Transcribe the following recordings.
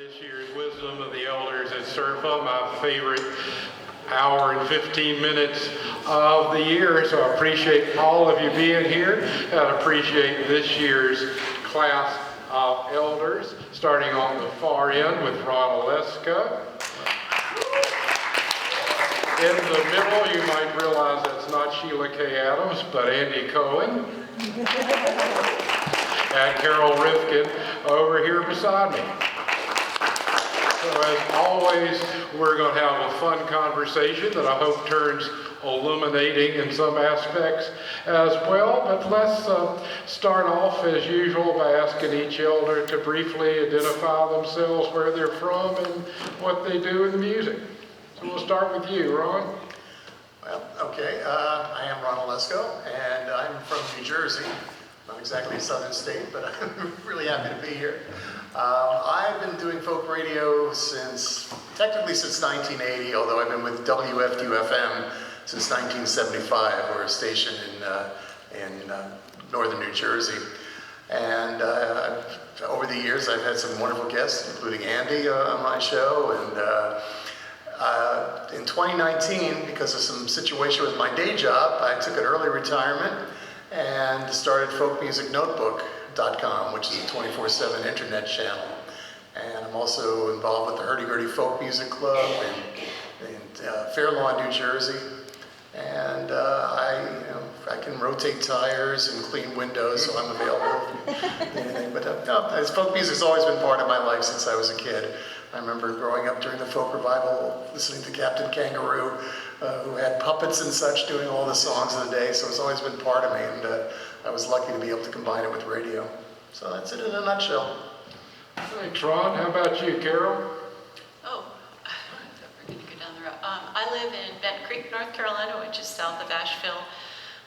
This year's Wisdom of the Elders at SERFA, my favorite hour and 15 minutes of the year. So I appreciate all of you being here. I appreciate this year's class of elders, starting on the far end with Ron Olesko. In the middle, you might realize that's not Sheila K. Adams, but Andy Cohen. And Carol Rifkin over here beside me. So as always, we're going to have a fun conversation that I hope turns illuminating in some aspects as well. But let's start off as usual by asking each elder to briefly identify themselves, where they're from, and what they do in the music. So we'll start with you, Ron. Well, okay. I am Ron Olesko, and I'm from New Jersey. Not exactly a southern state, but I'm really happy to be here. I've been doing folk radio technically since 1980, although I've been with WFUFM since 1975. We're a station in northern New Jersey. And over the years, I've had some wonderful guests, including Andy on my show. And in 2019, because of some situation with my day job, I took an early retirement and started folkmusicnotebook.com, which is a 24/7 internet channel. And I'm also involved with the Hurdy-Gurdy Folk Music Club in Fair Lawn, New Jersey. And I can rotate tires and clean windows, so I'm available for anything. But folk music's always been part of my life since I was a kid. I remember growing up during the folk revival, listening to Captain Kangaroo, who had puppets and such doing all the songs of the day, so it's always been part of me, and I was lucky to be able to combine it with radio. So that's it in a nutshell. Thanks, Ron. How about you, Carol? Oh, we're going to go down the road. I live in Benton Creek, North Carolina, which is south of Asheville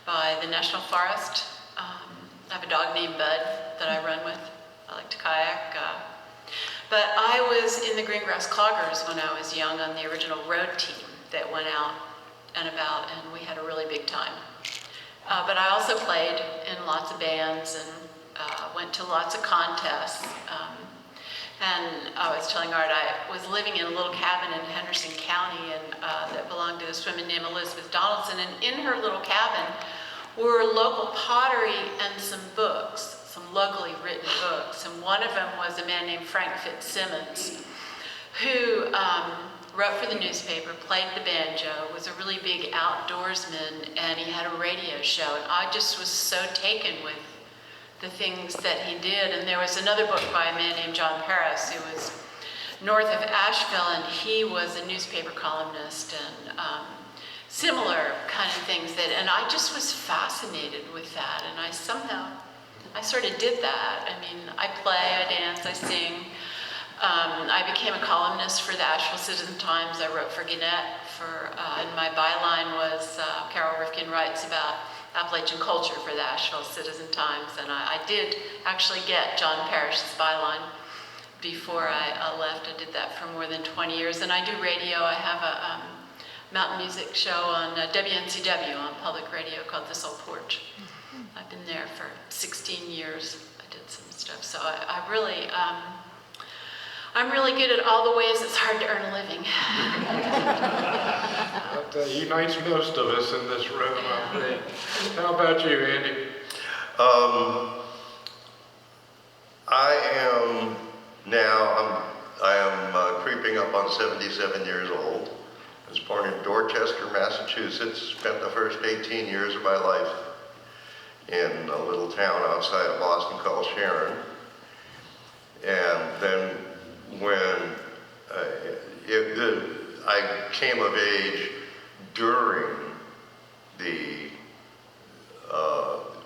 by the National Forest. I have a dog named Bud that I run with. I like to kayak. But I was in the Greengrass Cloggers when I was young on the original road team that went out and about, and we had a really big time. But I also played in lots of bands and went to lots of contests. And I was telling Art, I was living in a little cabin in Henderson County and that belonged to this woman named Elizabeth Donaldson. And in her little cabin were local pottery and some books, some locally written books. And one of them was a man named Frank Fitzsimmons, who wrote for the newspaper, played the banjo, was a really big outdoorsman, and he had a radio show. And I just was so taken with the things that he did. And there was another book by a man named John Paris, who was north of Asheville, and he was a newspaper columnist and similar kind of things and I just was fascinated with that. And I sort of did that. I mean, I play, I dance, I sing. I became a columnist for the Asheville Citizen-Times. I wrote for Gannett, and my byline was Carol Rifkin writes about Appalachian culture for the Asheville Citizen-Times, and I did actually get John Parrish's byline before I left. I did that for more than 20 years, and I do radio. I have a mountain music show on WNCW on public radio called This Old Porch. I've been there for 16 years. I did some stuff, so I'm really good at all the ways it's hard to earn a living. That unites most of us in this room, I think. How about you, Andy? I am creeping up on 77 years old. I was born in Dorchester, Massachusetts, spent the first 18 years of my life in a little town outside of Boston called Sharon. And then when I came of age during the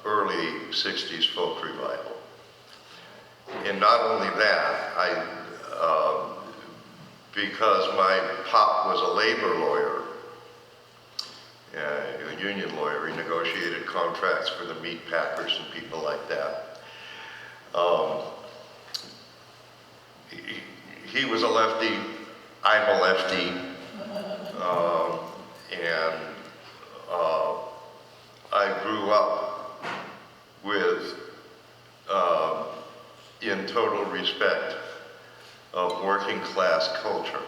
early 60s folk revival. And not only that, because my pop was a labor lawyer, a union lawyer, he negotiated contracts for the meat packers and people like that. He was a lefty, I'm a lefty, and I grew up with, in total respect of of working class culture.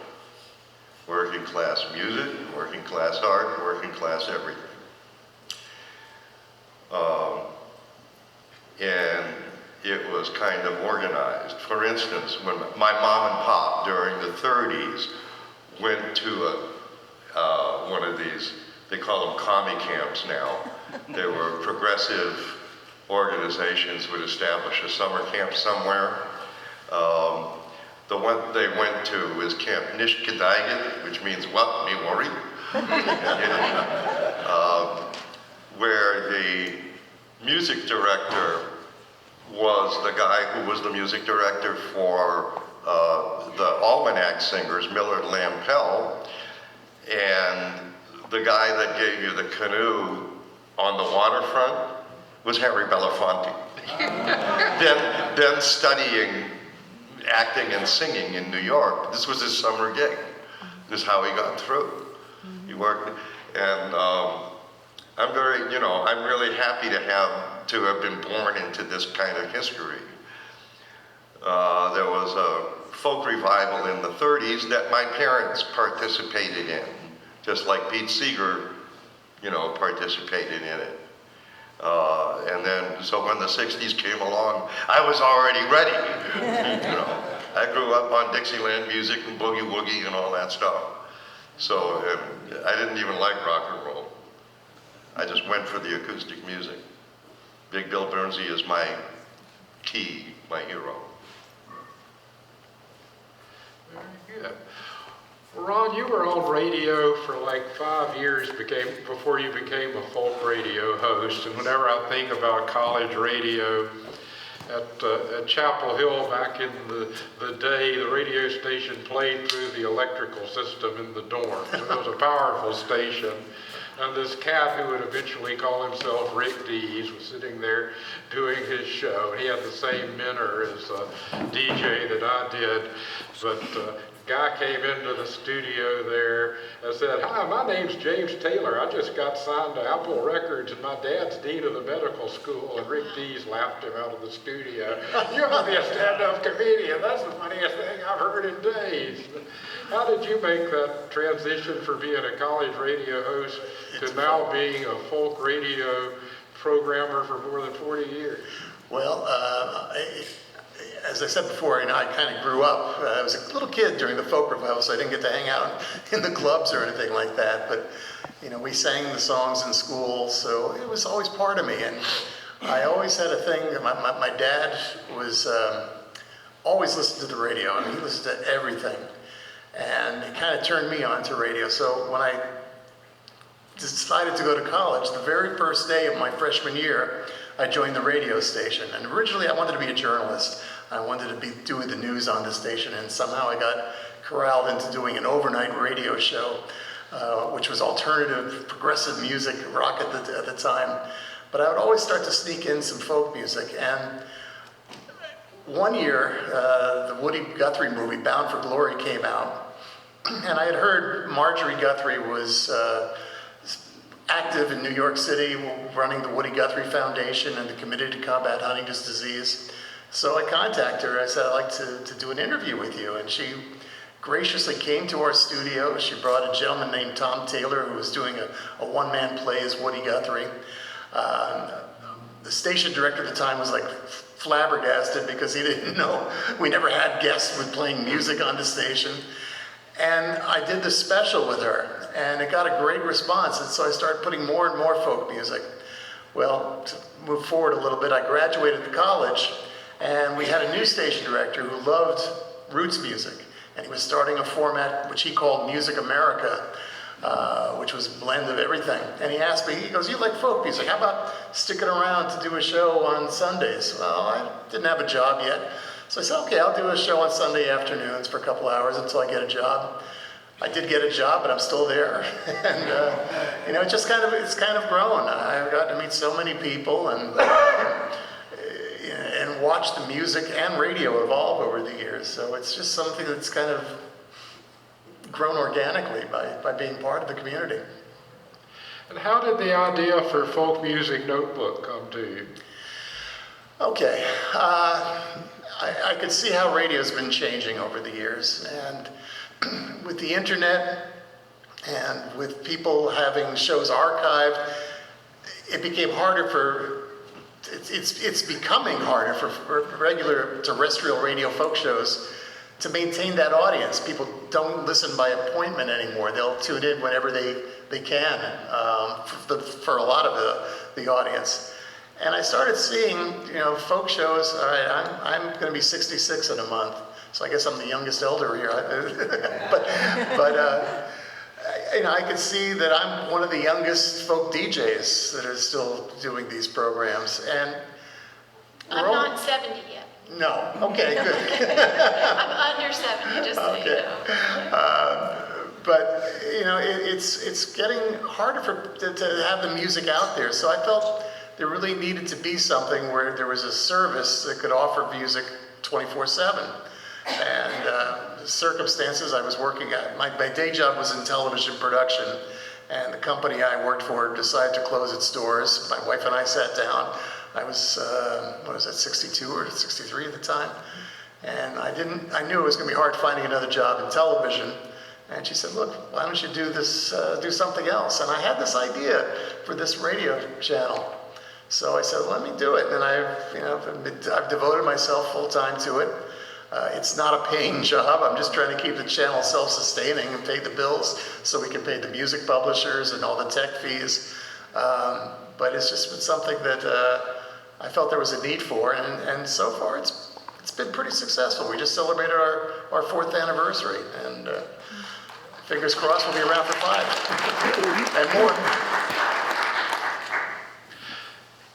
Working class music, working class art, working class everything. And it was kind of organized. For instance, when my mom and pop during the 30s went to one of these, they call them commie camps now. They were progressive organizations would establish a summer camp somewhere. The one they went to was Camp Nishkadaigat, which means what? Me worry. Where the music director was the guy who was the music director for the Almanac Singers, Millard Lampell, and the guy that gave you the canoe on the waterfront was Harry Belafonte. then studying acting and singing in New York. This was his summer gig. This is how he got through. He worked, and I'm very, I'm really happy to have been born into this kind of history. There was a folk revival in the 30s that my parents participated in, just like Pete Seeger, participated in it. And then, so when the 60s came along, I was already ready. I grew up on Dixieland music and boogie woogie and all that stuff. So I didn't even like rock and roll. I just went for the acoustic music. Big Bill Bernsey is my key, my hero. Very good. Ron, you were on radio for like 5 years before you became a folk radio host. And whenever I think about college radio at Chapel Hill back in the day, the radio station played through the electrical system in the dorms. It was a powerful station. And this cat who would eventually call himself Rick Dees was sitting there doing his show. He had the same mentor as DJ that I did, but guy came into the studio there and said, "Hi, my name's James Taylor. I just got signed to Apple Records and my dad's dean of the medical school." And Rick Dees laughed him out of the studio. "You ought to be a stand-up comedian. That's the funniest thing I've heard in days." How did you make that transition from being a college radio host to now being a folk radio programmer for more than 40 years? Well, as I said before, I kind of grew up. I was a little kid during the folk revival, so I didn't get to hang out in the clubs or anything like that. But, we sang the songs in school, so it was always part of me. And I always had a thing. My dad was always listened to the radio. I mean, he listened to everything. And it kind of turned me on to radio. So when I decided to go to college, the very first day of my freshman year, I joined the radio station. And originally I wanted to be a journalist. I wanted to be doing the news on the station, and somehow I got corralled into doing an overnight radio show, which was alternative, progressive music, rock at the time. But I would always start to sneak in some folk music. And one year, the Woody Guthrie movie, Bound for Glory, came out. And I had heard Marjorie Guthrie was active in New York City, running the Woody Guthrie Foundation and the Committee to Combat Huntington's Disease. So I contacted her. I said, "I'd like to do an interview with you." And she graciously came to our studio. She brought a gentleman named Tom Taylor, who was doing a one-man play as Woody Guthrie. The station director at the time was like flabbergasted because he didn't know. We never had guests with playing music on the station. And I did this special with her, and it got a great response. And so I started putting more and more folk music. Well, to move forward a little bit, I graduated to college, and we had a new station director who loved roots music. And he was starting a format which he called Music America, which was a blend of everything. And he asked me, he goes, "You like folk music, how about sticking around to do a show on Sundays?" Well, I didn't have a job yet. So I said, "Okay, I'll do a show on Sunday afternoons for a couple hours until I get a job." I did get a job, but I'm still there. And, it's kind of grown. I've got to meet so many people and watch the music and radio evolve over the years. So it's just something that's kind of grown organically by being part of the community. And how did the idea for Folk Music Notebook come to you? Okay. I could see how radio's been changing over the years, and with the internet and with people having shows archived, it became harder for, it's becoming harder for regular terrestrial radio folk shows to maintain that audience. People don't listen by appointment anymore. They'll tune in whenever they can, for a lot of the audience. And I started seeing, folk shows. All right, I'm going to be 66 in a month, so I guess I'm the youngest elder here. but I could see that I'm one of the youngest folk DJs that are still doing these programs. And I'm not 70 yet. No. Okay, good. I'm under 70, just so you know. But it's getting harder to have the music out there. So I felt there really needed to be something where there was a service that could offer music 24/7. And the circumstances I was working at, my day job was in television production, and the company I worked for decided to close its doors. My wife and I sat down. I was, 62 or 63 at the time. And I knew it was gonna be hard finding another job in television. And she said, look, why don't you do this, do something else? And I had this idea for this radio channel. So I said, let me do it. And I've devoted myself full time to it. It's not a paying job. I'm just trying to keep the channel self-sustaining and pay the bills so we can pay the music publishers and all the tech fees. But it's just been something that I felt there was a need for, and so far it's been pretty successful. We just celebrated our 4th anniversary, and fingers crossed we'll be around for 5 and more.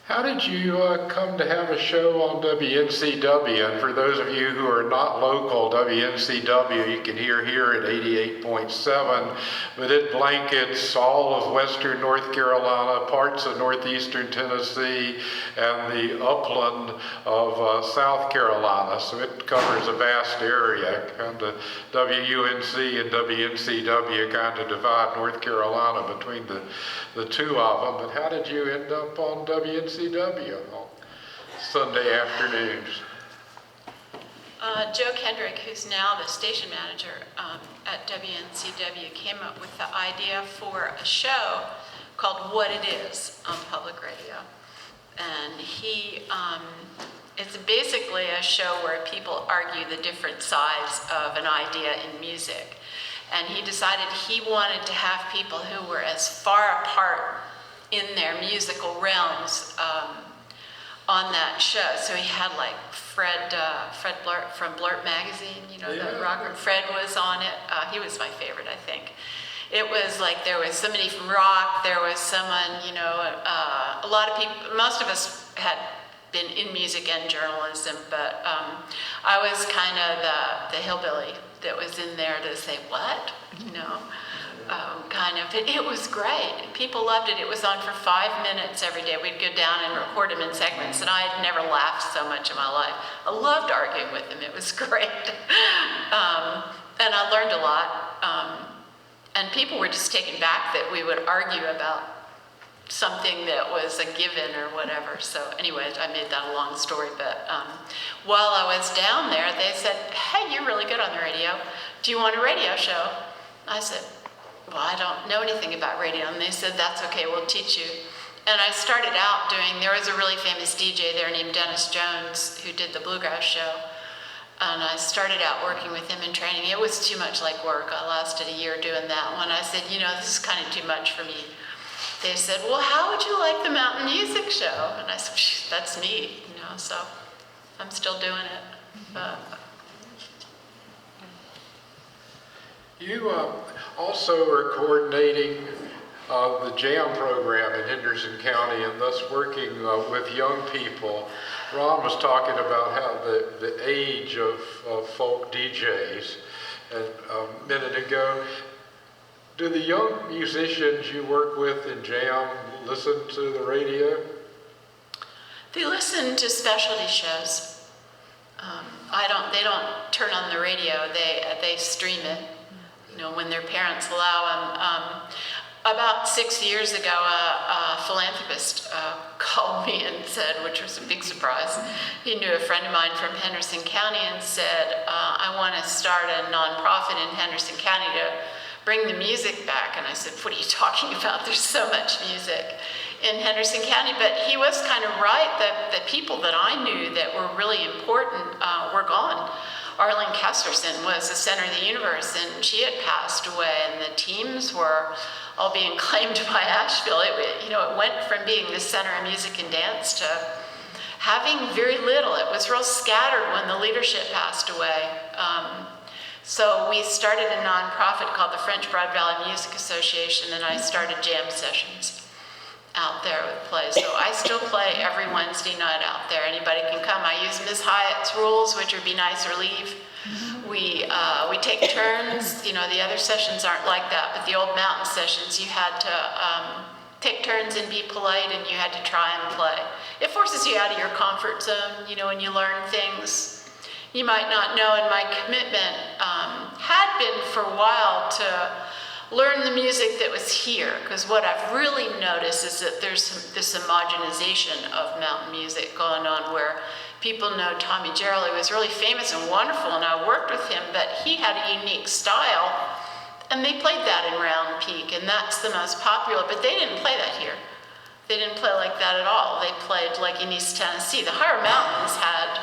How did you come to have a show on WNCW? And for those of you who are not local, WNCW you can hear here at 88.7, but it blankets all of western North Carolina, parts of northeastern Tennessee, and the upland of South Carolina. So it covers a vast area. Kind of WUNC and WNCW kind of divide North Carolina between the two of them. But how did you end up on WNCW on Sunday afternoons? Joe Kendrick, who's now the station manager at WNCW, came up with the idea for a show called What It Is on public radio. And it's basically a show where people argue the different sides of an idea in music. And he decided he wanted to have people who were as far apart in their musical realms on that show. So he had like Fred Blurt from Blurt Magazine, the rocker. Fred was on it. He was my favorite, I think. It was like there was somebody from rock, there was someone, a lot of people, most of us had been in music and journalism, but I was kind of the hillbilly that was in there to say, what? Kind of. It was great. People loved it. It was on for 5 minutes every day. We'd go down and record them in segments, and I had never laughed so much in my life. I loved arguing with them. It was great. And I learned a lot. And people were just taken back that we would argue about something that was a given or whatever. So anyway, I made that a long story. But while I was down there, they said, hey, you're really good on the radio. Do you want a radio show? I said, well, I don't know anything about radio. And they said, that's okay, we'll teach you. And I started out there was a really famous DJ there named Dennis Jones who did the Bluegrass Show. And I started out working with him in training. It was too much like work. I lasted a year doing that one. I said, this is kind of too much for me. They said, well, how would you like the Mountain Music Show? And I said, that's me, so I'm still doing it. You also are coordinating the JAM program in Henderson County and thus working with young people. Ron was talking about how the age of folk DJs a minute ago. Do the young musicians you work with in JAM listen to the radio? They listen to specialty shows. They don't turn on the radio. They stream it. When their parents allow them. About 6 years ago, a philanthropist called me and said, which was a big surprise, he knew a friend of mine from Henderson County and said, I want to start a nonprofit in Henderson County to bring the music back. And I said, what are you talking about? There's so much music in Henderson County. But he was kind of right that the people that I knew that were really important were gone. Arlene Kesterson was the center of the universe, and she had passed away, and the teams were all being claimed by Asheville. It went from being the center of music and dance to having very little. It was real scattered when the leadership passed away. So we started a nonprofit called the French Broad Valley Music Association, and I started jam sessions out there with plays. So I still play every Wednesday night out there. Anybody can come. I use Ms. Hyatt's rules, which would be nice or leave. We take turns. The other sessions aren't like that, but the old mountain sessions, you had to take turns and be polite, and you had to try and play. It forces you out of your comfort zone, and you learn things you might not know. And my commitment had been for a while to learn the music that was here, because what I've really noticed is that there's this homogenization of mountain music going on, where people know Tommy Gerald. He was really famous and wonderful, and I worked with him, but he had a unique style, and they played that in Round Peak, and that's the most popular, but they didn't play that here. They didn't play like that at all. They played like in East Tennessee. The higher mountains had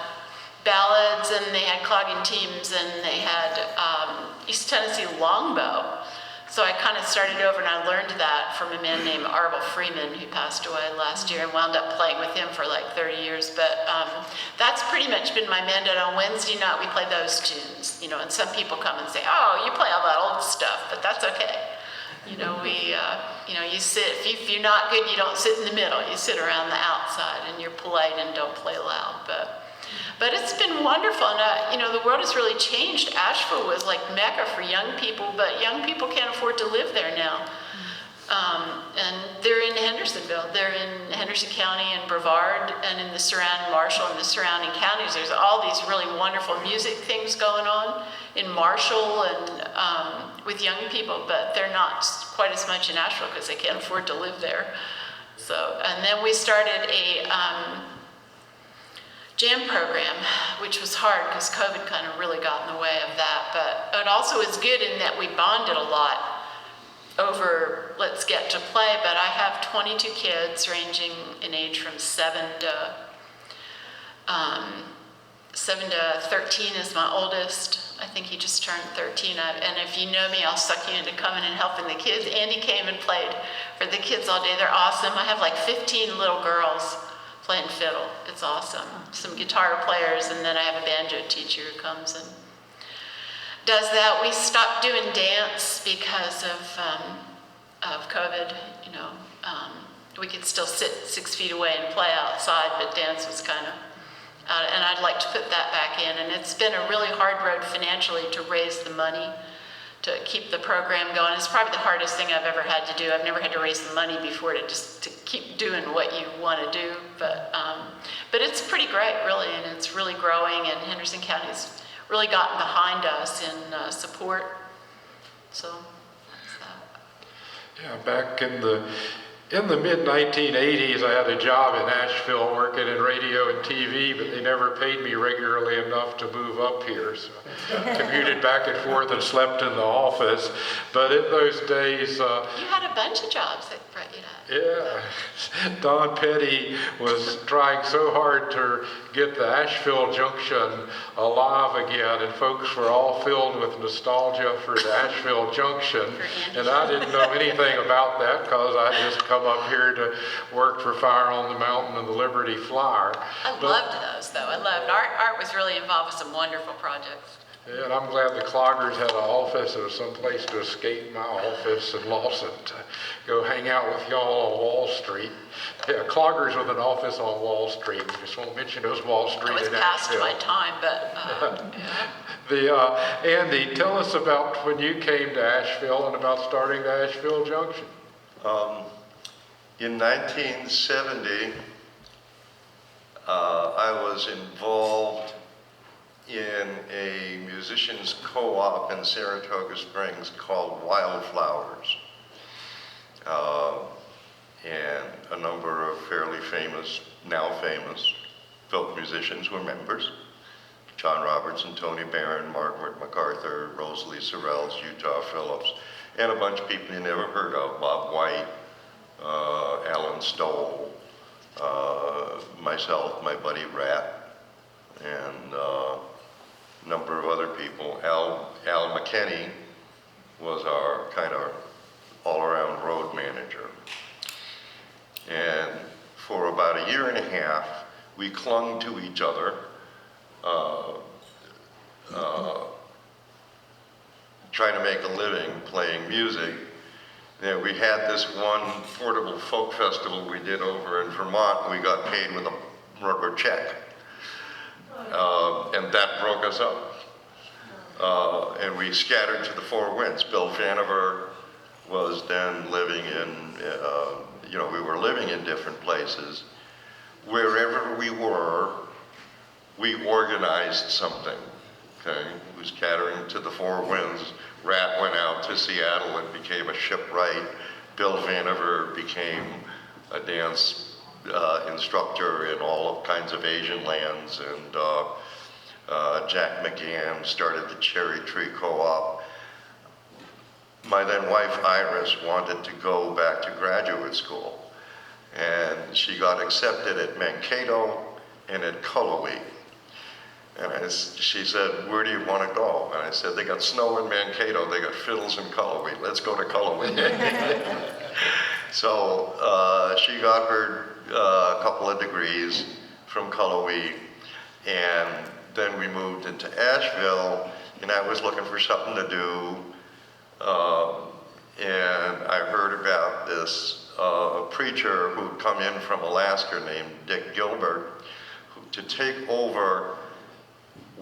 ballads, and they had clogging teams, and they had East Tennessee longbow. So I kind of started over, and I learned that from a man named Arvel Freeman, who passed away last year, and wound up playing with him for like 30 years. But that's pretty much been my mandate. On Wednesday night, we play those tunes, and some people come and say, oh, you play all that old stuff, but that's okay. You sit, if you're not good, you don't sit in the middle. You sit around the outside, and you're polite and don't play loud. But it's been wonderful, and the world has really changed. Asheville was like Mecca for young people, but young people can't afford to live there now. And they're in Hendersonville. They're in Henderson County and Brevard, and in the surrounding Marshall and the surrounding counties. There's all these really wonderful music things going on in Marshall and with young people, but they're not quite as much in Asheville because they can't afford to live there. So, and then we started a jam program, which was hard because COVID kind of really got in the way of that, but it also is good in that we bonded a lot over let's get to play. But I have 22 kids ranging in age from 7 to 13 is my oldest. I think he just turned 13. And if you know me, I'll suck you into coming and helping the kids. Andy came and played for the kids all day. They're awesome. I have like 15 little girls playing fiddle. It's awesome. Some guitar players, and then I have a banjo teacher who comes and does that. We stopped doing dance because of COVID. We could still sit 6 feet away and play outside, but dance was kind of out, and I'd like to put that back in. And it's been a really hard road financially to raise the money to keep the program going. It's probably the hardest thing I've ever had to do. I've never had to raise the money before to keep doing what you want to do, but it's pretty great, really, and it's really growing, and Henderson County's really gotten behind us in support, so that's that. Yeah, back in the mid-1980s, I had a job in Nashville working in radio and TV, but they never paid me regularly enough to move up here. So I commuted back and forth and slept in the office. But in those days... you had a bunch of jobs that brought you that. Yeah. Don Petty was trying so hard to get the Asheville Junction alive again, and folks were all filled with nostalgia for the Asheville Junction. And I didn't know anything about that because I just come up here to work for Fire on the Mountain and the Liberty Flyer. I loved those, though. I loved Art was really involved with some wonderful projects. Yeah, and I'm glad the Cloggers had an office or someplace to escape my office in Lawson to go hang out with y'all on Wall Street. Yeah, Cloggers with an office on Wall Street. We just won't mention those Wall Street. It was past my time, but yeah. Andy, tell us about when you came to Asheville and about starting the Asheville Junction. In 1970, I was involved in a musicians co-op in Saratoga Springs called Wildflowers. and a number of fairly famous, now famous, folk musicians were members. John Robertson, Tony Barron, Margaret MacArthur, Rosalie Sorrells, Utah Phillips, and a bunch of people you never heard of, Bob White, Alan Stoll, myself, my buddy Rat, and a number of other people. Al McKinney was our kind of all-around road manager. And for about a year and a half, we clung to each other, trying to make a living playing music. And we had this one portable folk festival we did over in Vermont, and we got paid with a rubber check. And that broke us up. And we scattered to the four winds. Bill Vanaver was then living in, we were living in different places. Wherever we were, we organized something, okay? We was scattering to the four winds. Rat went out to Seattle and became a shipwright. Bill Vanaver became a dance instructor in all kinds of Asian lands, and Jack McGann started the Cherry Tree Co-op. My then wife Iris wanted to go back to graduate school, and she got accepted at Mankato and at Cullowhee. And she said, "Where do you want to go?" And I said, "They got snow in Mankato, they got fiddles in Cullowhee. Let's go to Cullowhee." So she got her couple of degrees from Cullowhee, and then we moved into Asheville, and I was looking for something to do. And I heard about this preacher who'd come in from Alaska named Dick Gilbert to take over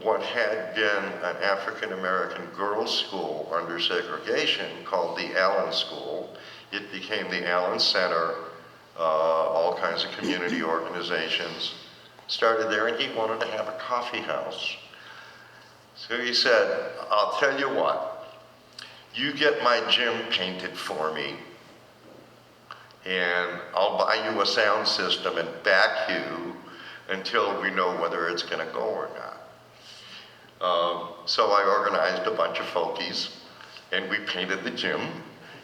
what had been an African-American girls' school under segregation called the Allen School. It became the Allen Center, all kinds of community organizations started there, and he wanted to have a coffee house. So he said, "I'll tell you what, you get my gym painted for me, and I'll buy you a sound system and back you until we know whether it's gonna go or not." So I organized a bunch of folkies, and we painted the gym,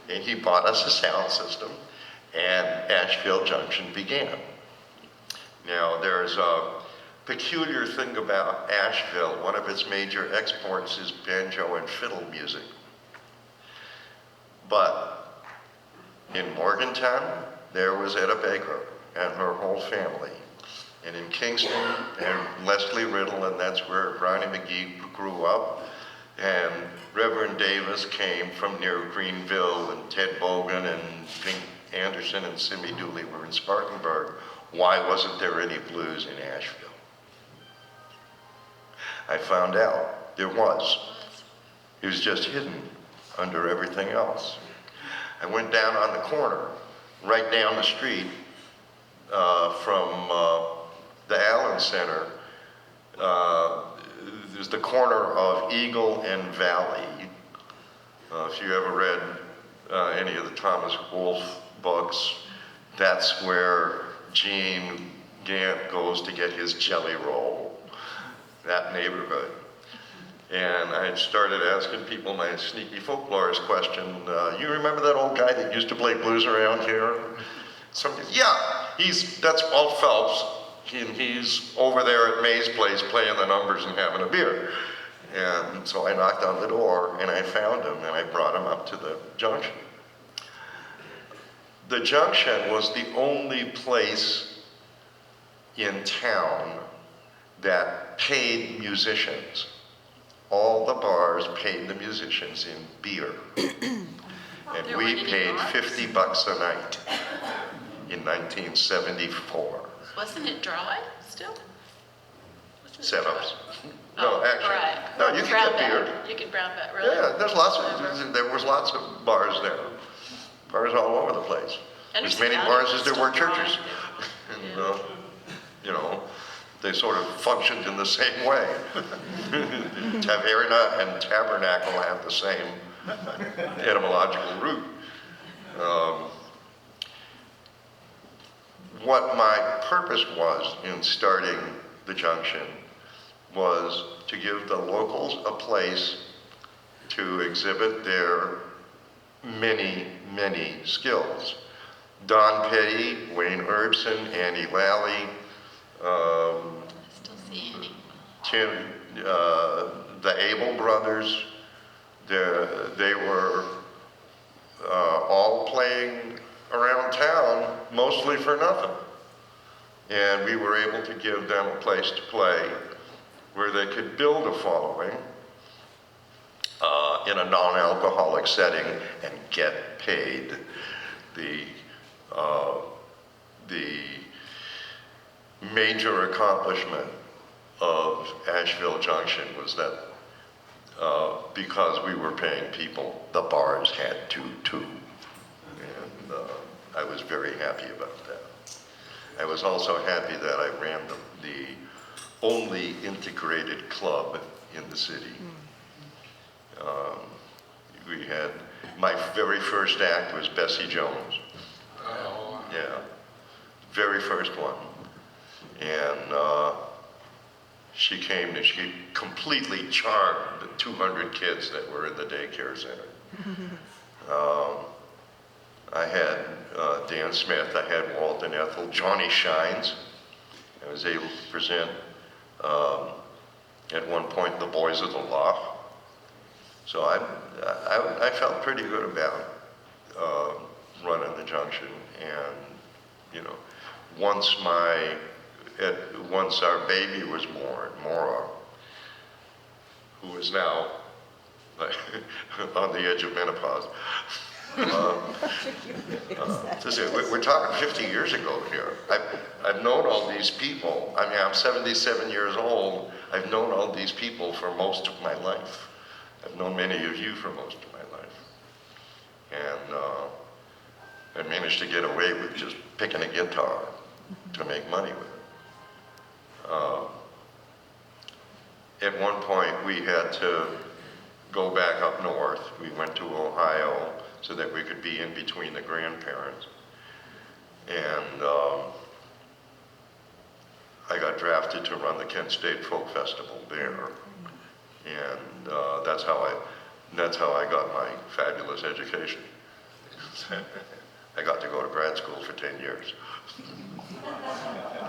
and he bought us a sound system, and Asheville Junction began. Now, there's a peculiar thing about Asheville. One of its major exports is banjo and fiddle music. But in Morgantown, there was Etta Baker and her whole family. And in Kingston, and Leslie Riddle, and that's where Ronnie McGee grew up. And Reverend Davis came from near Greenville, and Ted Bogan and Pink Anderson and Simmy Dooley were in Spartanburg. Why wasn't there any blues in Asheville? I found out there was. It was just hidden under everything else. I went down on the corner, right down the street from the Allen Center. There's the corner of Eagle and Valley. If you ever read any of the Thomas Wolfe books, that's where Gene Gant goes to get his jelly roll, that neighborhood. And I started asking people my sneaky folklorist question, you remember that old guy that used to play blues around here? Somebody, yeah, that's Walt Phelps, and he's over there at May's place playing the numbers and having a beer. And so I knocked on the door, and I found him, and I brought him up to the junction. The junction was the only place in town that paid musicians. All the bars paid the musicians in beer. And we paid $50 a night in 1974. Wasn't it dry still? Setups. Oh, No, actually, right. no, you Brown could get bag. beer. You could brown bag, really? Yeah, there was lots of bars there. Bars all over the place. As many bars as there were churches. And, they sort of functioned in the same way. Taverna and tabernacle have the same etymological root. what my purpose was in starting the junction was to give the locals a place to exhibit their many, many skills. Don Petty, Wayne Erbson, Andy Lally, I still see Andy. Tim, the Abel brothers, they were all playing around town, mostly for nothing. And we were able to give them a place to play where they could build a following in a non-alcoholic setting and get paid. The major accomplishment of Asheville Junction was that because we were paying people, the bars had to too. And I was very happy about that. I was also happy that I ran the only integrated club in the city. We had, my very first act was Bessie Jones. Oh, Yeah, very first one. And she came and she completely charmed the 200 kids that were in the daycare center. I had Dan Smith, I had Walt and Ethel, Johnny Shines. I was able to present at one point The Boys of the Law. So I felt pretty good about running the junction. And, you know, once our baby was born, Maura, who is now on the edge of menopause. We're talking 50 years ago here. I've known all these people. I mean, I'm 77 years old. I've known all these people for most of my life. I've known many of you for most of my life. And I managed to get away with just picking a guitar to make money with it. At one point, we had to go back up north. We went to Ohio so that we could be in between the grandparents. And I got drafted to run the Kent State Folk Festival there. And that's how I got my fabulous education. I got to go to grad school for 10 years.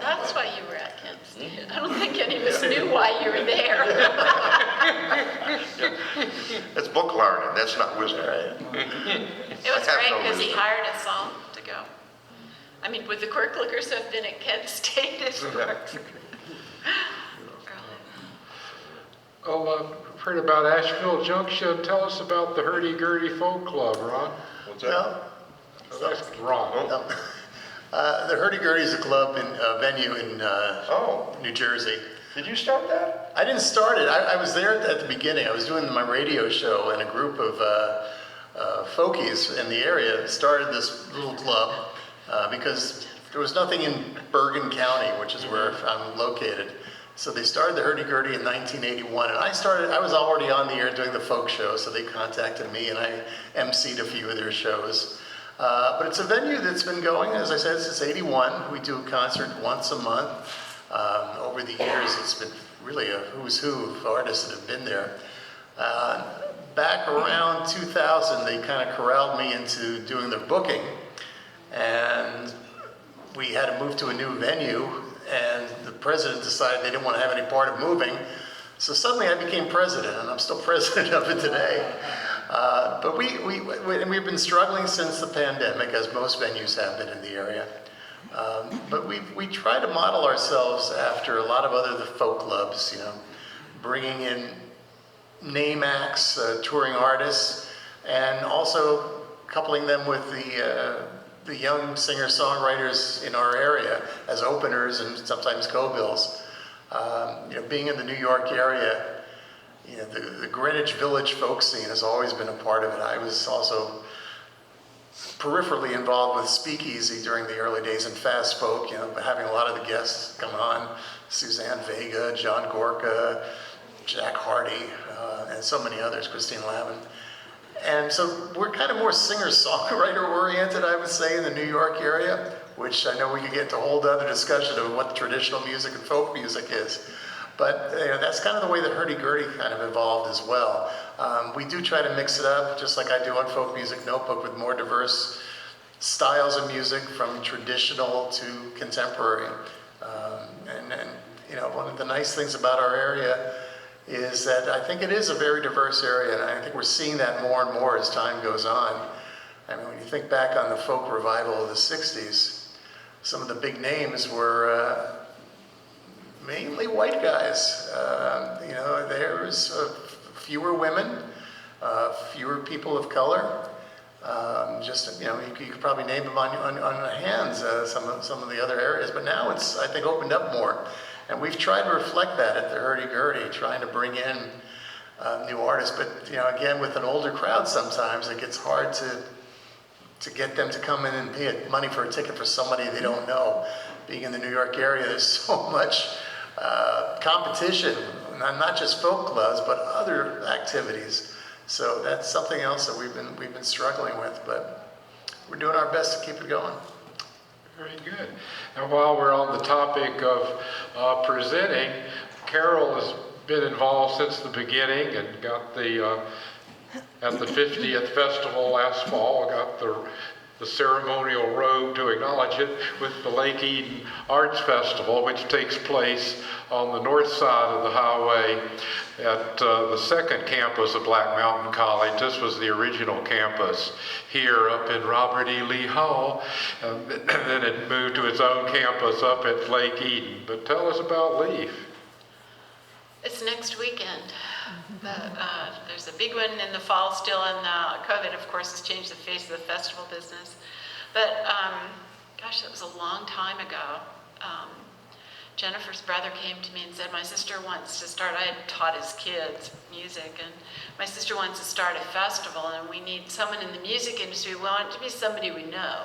That's why you were at Kent State. I don't think any of us knew why you were there. That's book learning, that's not wisdom. It was I have great no because he wisdom. hired us all to go. I mean, would the Quirklickers have been at Kent State as Quirks? oh, I've heard about Asheville Junction. Tell us about the Hurdy-Gurdy Folk Club, Ron. What's that? Well, Oh, that's Ron. the Hurdy-Gurdy is a club in venue in Oh, New Jersey. did you start that? I didn't start it. I was there at the beginning. I was doing my radio show, and a group of folkies in the area started this little club because there was nothing in Bergen County, which is where I'm located. So they started the Hurdy-Gurdy in 1981, and I was already on the air doing the folk show, so they contacted me, and I emceed a few of their shows. But it's a venue that's been going, as I said, since '81. We do a concert once a month. Over the years, it's been really a who's who of artists that have been there. Back around 2000, they kind of corralled me into doing their booking, and we had to move to a new venue, and the president decided they didn't want to have any part of moving. So suddenly I became president, and I'm still president of it today. But we've been struggling since the pandemic, as most venues have been in the area. But we try to model ourselves after a lot of other folk clubs, you know, bringing in name acts, touring artists, and also coupling them with the young singer-songwriters in our area as openers and sometimes co-bills. You know, being in the New York area, you know, the Greenwich Village folk scene has always been a part of it. I was also peripherally involved with Speakeasy during the early days in Fast Folk, you know, having a lot of the guests come on, Suzanne Vega, John Gorka, Jack Hardy, and so many others, Christine Lavin. And so we're kind of more singer-songwriter oriented, I would say, in the New York area, which I know we could get into a whole other discussion of what traditional music and folk music is. But that's kind of the way that hurdy-gurdy kind of evolved as well. We do try to mix it up, just like I do on Folk Music Notebook, with more diverse styles of music, from traditional to contemporary. One of the nice things about our area is that I think it is a very diverse area, and I think we're seeing that more and more as time goes on. I mean, when you think back on the folk revival of the 60s, some of the big names were mainly white guys. There was fewer women, fewer people of color. You could probably name them on the hands, some of the other areas, but now it's, I think, opened up more. And we've tried to reflect that at the hurdy-gurdy, trying to bring in new artists. But, again, with an older crowd sometimes, it gets hard to get them to come in and pay money for a ticket for somebody they don't know. Being in the New York area, there's so much competition, not just folk clubs, but other activities. So that's something else that we've been struggling with, but we're doing our best to keep it going. Very good. And while we're on the topic of presenting, Carol has been involved since the beginning and got at the 50th festival last fall, got the ceremonial robe to acknowledge it with the Lake Eden Arts Festival, which takes place on the north side of the highway at the second campus of Black Mountain College. This was the original campus here up in Robert E. Lee Hall, and then it moved to its own campus up at Lake Eden. But tell us about LEAF. It's next weekend. There's a big one in the fall still, and COVID, of course, has changed the face of the festival business. But gosh, that was a long time ago. Jennifer's brother came to me and said, my sister wants to start, I had taught his kids music, and my sister wants to start a festival, and we need someone in the music industry. We want it to be somebody we know.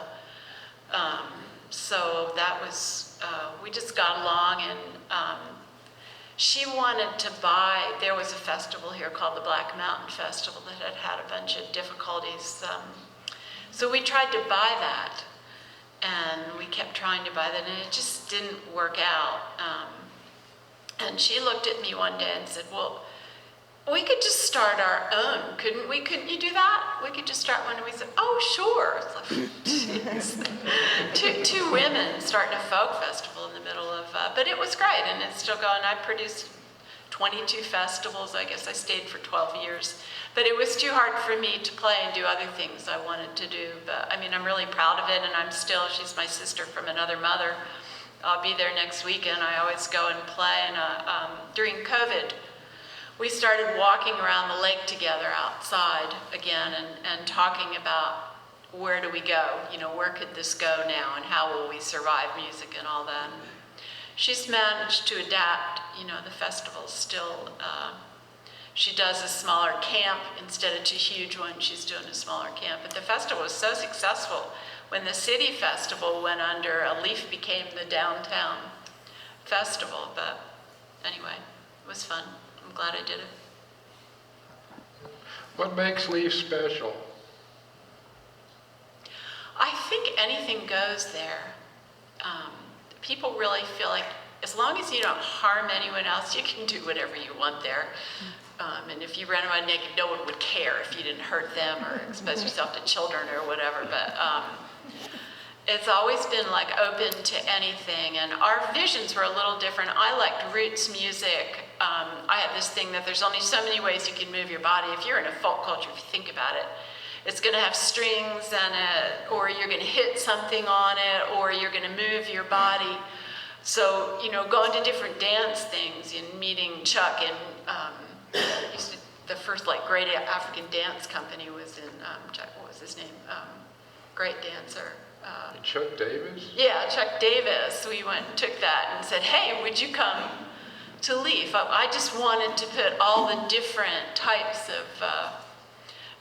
So that was, we just got along, and she wanted to buy, there was a festival here called the Black Mountain Festival that had had a bunch of difficulties. So we tried to buy that, and we kept trying to buy that, and it just didn't work out. And she looked at me one day and said, well, we could just start our own, couldn't we? Couldn't you do that? We could just start one. And we said, oh, sure. It's like, two women starting a folk festival in the middle of, but it was great, and it's still going. I produced 22 festivals. I guess I stayed for 12 years. But it was too hard for me to play and do other things I wanted to do. But I mean, I'm really proud of it, and she's my sister from another mother. I'll be there next weekend. I always go and play. And during COVID, we started walking around the lake together outside again and talking about where do we go? Where could this go now, and how will we survive music and all that? And she's managed to adapt. The festival's still, she does a smaller camp instead of two huge ones. She's doing a smaller camp. But the festival was so successful. When the city festival went under, LEAF became the downtown festival. But anyway, it was fun. I'm glad I did it. What makes LEAF special? I think anything goes there. People really feel like as long as you don't harm anyone else, you can do whatever you want there. And if you ran around naked, no one would care if you didn't hurt them or expose yourself to children or whatever. But it's always been like open to anything. And our visions were a little different. I liked roots music. I have this thing that there's only so many ways you can move your body. If you're in a folk culture, if you think about it, it's going to have strings and or you're going to hit something on it, or you're going to move your body. So, going to different dance things and meeting Chuck, and the first great African dance company was in, Chuck, what was his name? Great dancer. Chuck Davis? Yeah, Chuck Davis. We went and took that and said, hey, would you come to LEAF? I just wanted to put all the different types of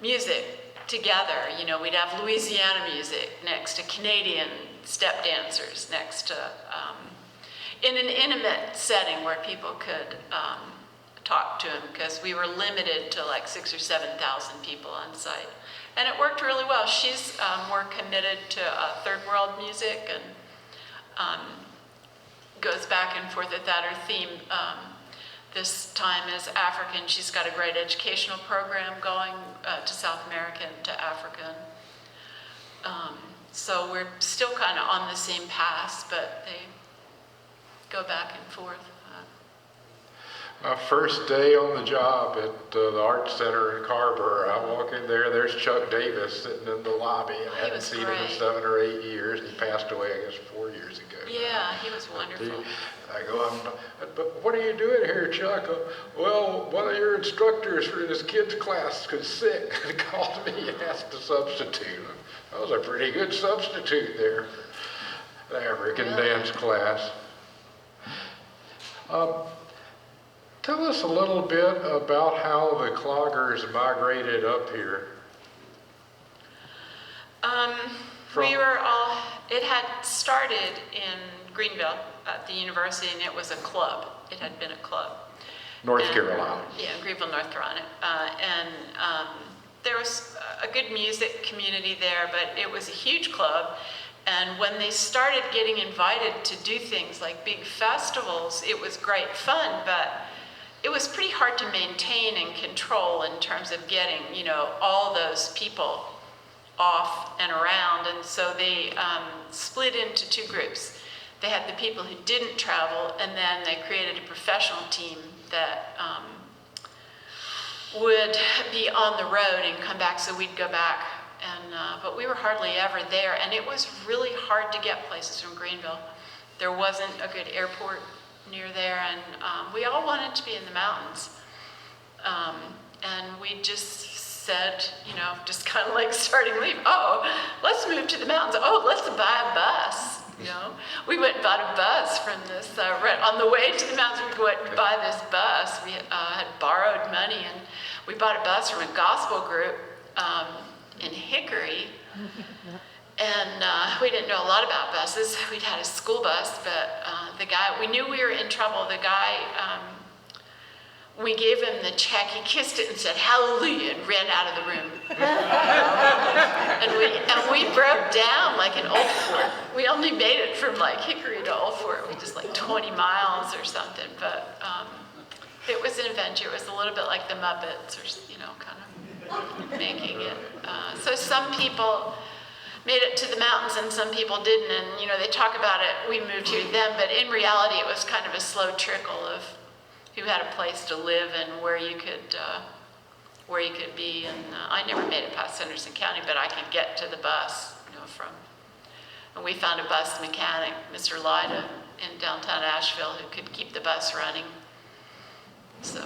music together. We'd have Louisiana music next to Canadian step dancers, next to, in an intimate setting where people could talk to him because we were limited to like 6,000 or 7,000 people on site. And it worked really well. She's more committed to third world music and goes back and forth with that. Her theme this time is African. She's got a great educational program going to South America and to Africa. So we're still kind of on the same path, but they go back and forth. My first day on the job at the Art Center in Carver, I walk in there, there's Chuck Davis sitting in the lobby, and I hadn't seen him in 7 or 8 years. He passed away, I guess, 4 years ago. Yeah, he was wonderful. I go, but what are you doing here, Chuck? Well, one of your instructors for this kid's class was sick and called me and asked to substitute. That was a pretty good substitute there, the African dance class. Tell us a little bit about how the cloggers migrated up here. It had started in Greenville at the university, and it was a club. It had been a club. North Carolina. Yeah, Greenville, North Carolina. There was a good music community there, but it was a huge club. And when they started getting invited to do things like big festivals, it was great fun, but it was pretty hard to maintain and control in terms of getting, all those people off and around. And so they split into two groups. They had the people who didn't travel, and then they created a professional team that would be on the road and come back, so we'd go back. But we were hardly ever there, and it was really hard to get places from Greenville. There wasn't a good airport near there, and we all wanted to be in the mountains. And we just said, just kind of like starting leave, let's move to the mountains. Let's buy a bus. We went and bought a bus from this, on the way to the mountains, we went and buy this bus. We had borrowed money, and we bought a bus from a gospel group in Hickory. And we didn't know a lot about buses. We'd had a school bus, but the guy, we knew we were in trouble. The guy, we gave him the check, he kissed it and said, "Hallelujah," and ran out of the room. and we broke down like in Old Fort. We only made it from like Hickory to Old Fort, we just like 20 miles or something, but it was an adventure. It was a little bit like the Muppets, or kind of making it. So some people made it to the mountains and some people didn't, and they talk about it, we moved here to them, but in reality it was kind of a slow trickle of who had a place to live and where you could be. And I never made it past Henderson County, but I could get to the bus, and we found a bus mechanic, Mr. Lyda, in downtown Asheville, who could keep the bus running. So.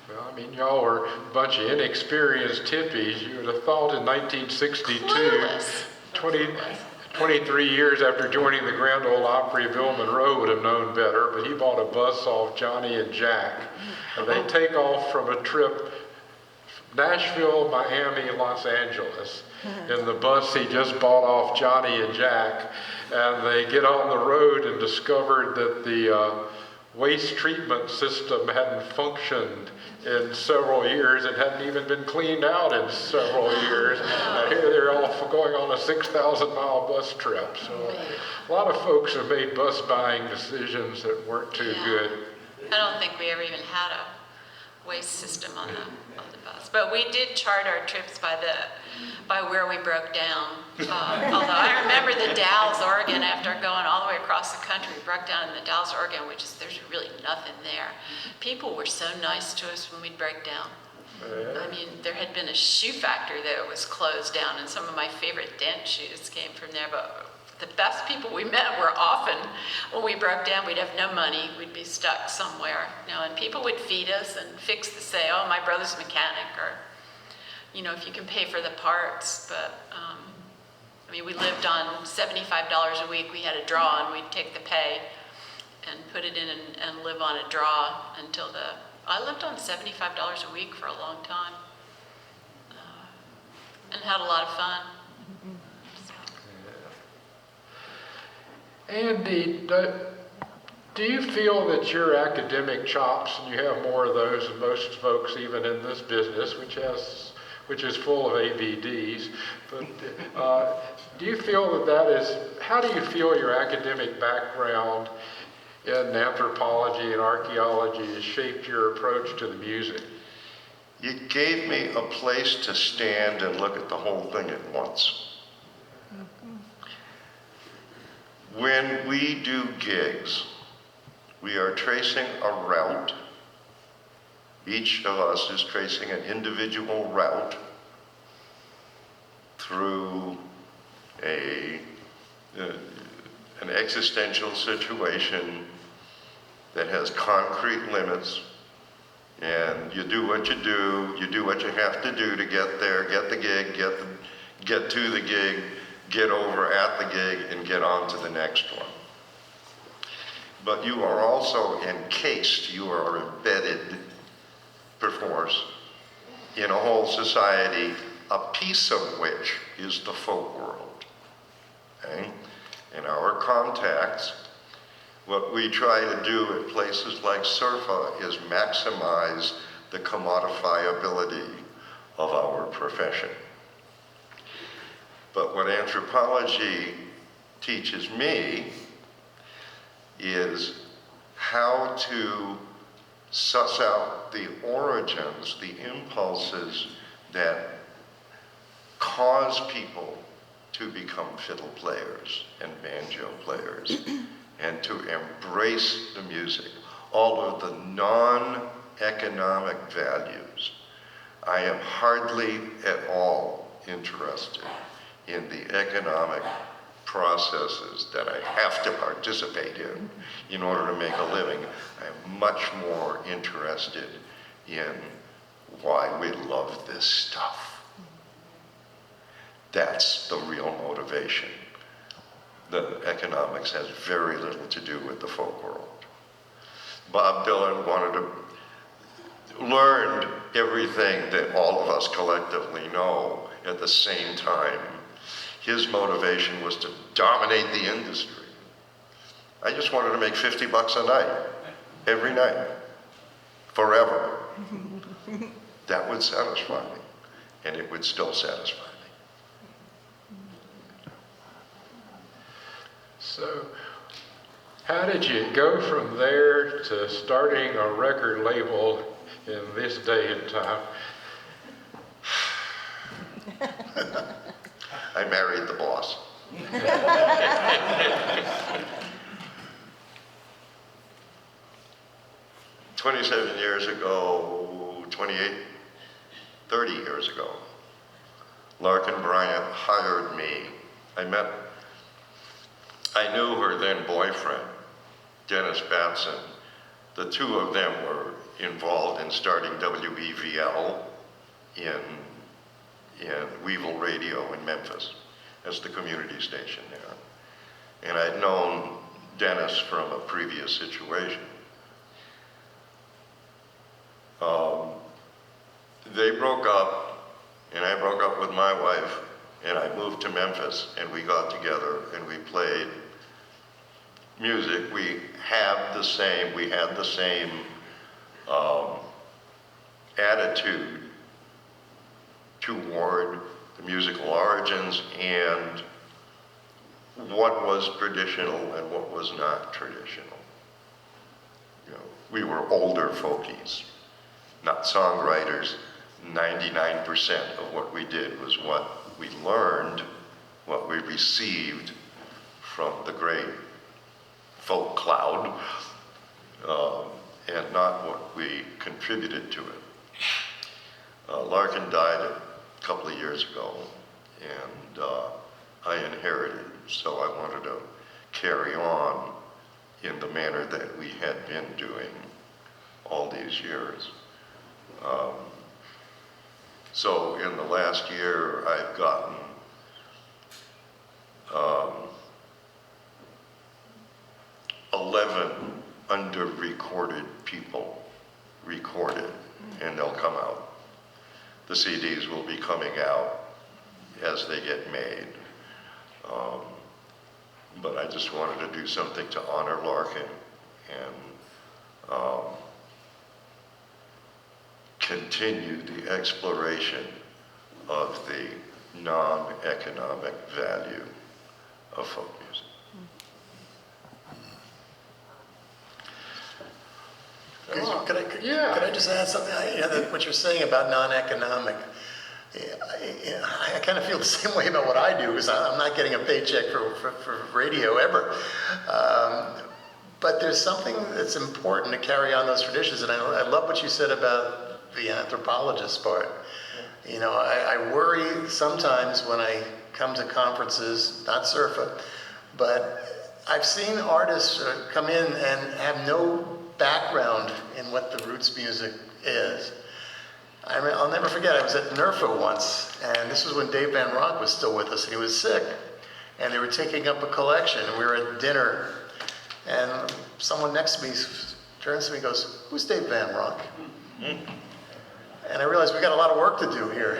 Well, y'all were a bunch of inexperienced hippies. You would have thought in 1962, Clueless. 23 years after joining the Grand Ole Opry, Bill Monroe would have known better, but he bought a bus off Johnny and Jack. And they take off from a trip, Nashville, Miami, Los Angeles. In the bus he just bought off Johnny and Jack. And they get on the road and discovered that the waste treatment system hadn't functioned in several years. It hadn't even been cleaned out in several years. And here they're all going on a 6,000-mile bus trip. So a lot of folks have made bus buying decisions that weren't too good. I don't think we ever even had a waste system on the bus. But we did chart our trips by where we broke down. Although I remember the Dalles, Oregon, after going all the way across the country, we broke down in the Dalles, Oregon, there's really nothing there. People were so nice to us when we'd break down. There had been a shoe factory that was closed down, and some of my favorite dent shoes came from there, but the best people we met were often, when we broke down, we'd have no money, we'd be stuck somewhere, and people would feed us and say, my brother's a mechanic, or, if you can pay for the parts, but, we lived on $75 a week. We had a draw, and we'd take the pay and put it in and live on a draw until I lived on $75 a week for a long time, and had a lot of fun. So. Andy, Do you feel that your academic chops, and you have more of those than most folks even in this business, which is full of ABDs, but do you feel how do you feel your academic background in anthropology and archaeology has shaped your approach to the music? It gave me a place to stand and look at the whole thing at once. When we do gigs, we are tracing a route. Each of us is tracing an individual route through an existential situation that has concrete limits, and you do what you have to do to get there, get the gig, get to the gig, get over at the gig, and get on to the next one. But you are also encased, you are embedded, perforce, in a whole society, a piece of which is the folk world. Okay? In our contacts, what we try to do at places like SERFA is maximize the commodifiability of our profession. But what anthropology teaches me is how to suss out the origins, the impulses that cause people to become fiddle players and banjo players, and to embrace the music, all of the non-economic values. I am hardly at all interested in the economic processes that I have to participate in order to make a living. I'm much more interested in why we love this stuff. That's the real motivation. The economics has very little to do with the folk world. Bob Dylan learned everything that all of us collectively know at the same time. His motivation was to dominate the industry. I just wanted to make 50 bucks a night, every night, forever. That would satisfy me, and it would still satisfy me. So, how did you go from there to starting a record label in this day and time? I married the boss. 27 years ago, 28, 30 years ago, Larkin Bryant hired me. I knew her then boyfriend, Dennis Batson. The two of them were involved in starting WEVL in Weevil Radio in Memphis as the community station there. And I'd known Dennis from a previous situation. They broke up, and I broke up with my wife, and I moved to Memphis, and we got together and we played music. We had the same attitude toward the musical origins and what was traditional and what was not traditional. You know, we were older folkies, not songwriters. 99% of what we did was what we learned, what we received from the great folk cloud, and not what we contributed to it. Larkin died a couple of years ago, and I inherited, so I wanted to carry on in the manner that we had been doing all these years. So in the last year, I've gotten 11 under-recorded people recorded, and they'll come out. The CDs will be coming out as they get made. But I just wanted to do something to honor Larkin and continue the exploration of the non-economic value of folk music. Could I just add something? What you're saying about non-economic, I kind of feel the same way about what I do, because I'm not getting a paycheck for radio ever. But there's something that's important to carry on those traditions, and I love what you said about the anthropologist part. I worry sometimes when I come to conferences, not SERFA, but I've seen artists come in and have no background in what the roots music is. I'll never forget, I was at NERFA once, and this was when Dave Van Ronk was still with us, and he was sick. And they were taking up a collection, and we were at dinner, and someone next to me turns to me and goes, "Who's Dave Van Ronk?" And I realized we got a lot of work to do here,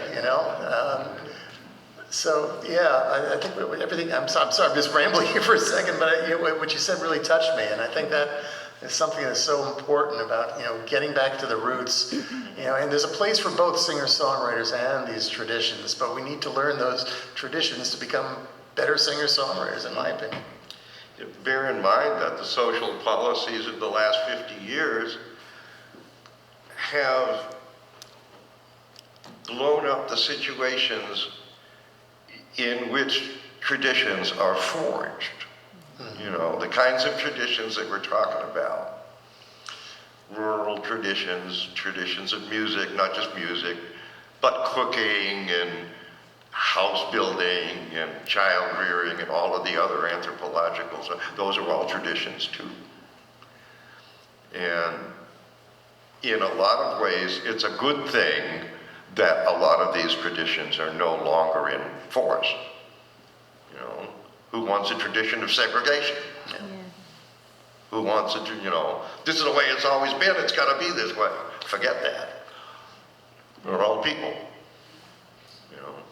So yeah, I think everything, I'm sorry, I'm just rambling here for a second, but what you said really touched me, and I think that is something that's so important about, getting back to the roots, and there's a place for both singer-songwriters and these traditions, but we need to learn those traditions to become better singer-songwriters, in my opinion. Bear in mind that the social policies of the last 50 years have blown up the situations in which traditions are forged. The kinds of traditions that we're talking about. Rural traditions, traditions of music, not just music, but cooking and house building and child rearing and all of the other anthropological, those are all traditions too. And in a lot of ways, it's a good thing that a lot of these traditions are no longer in force. Who wants a tradition of segregation? Yeah. Who wants it to, this is the way it's always been, it's got to be this way. Forget that. We're all people.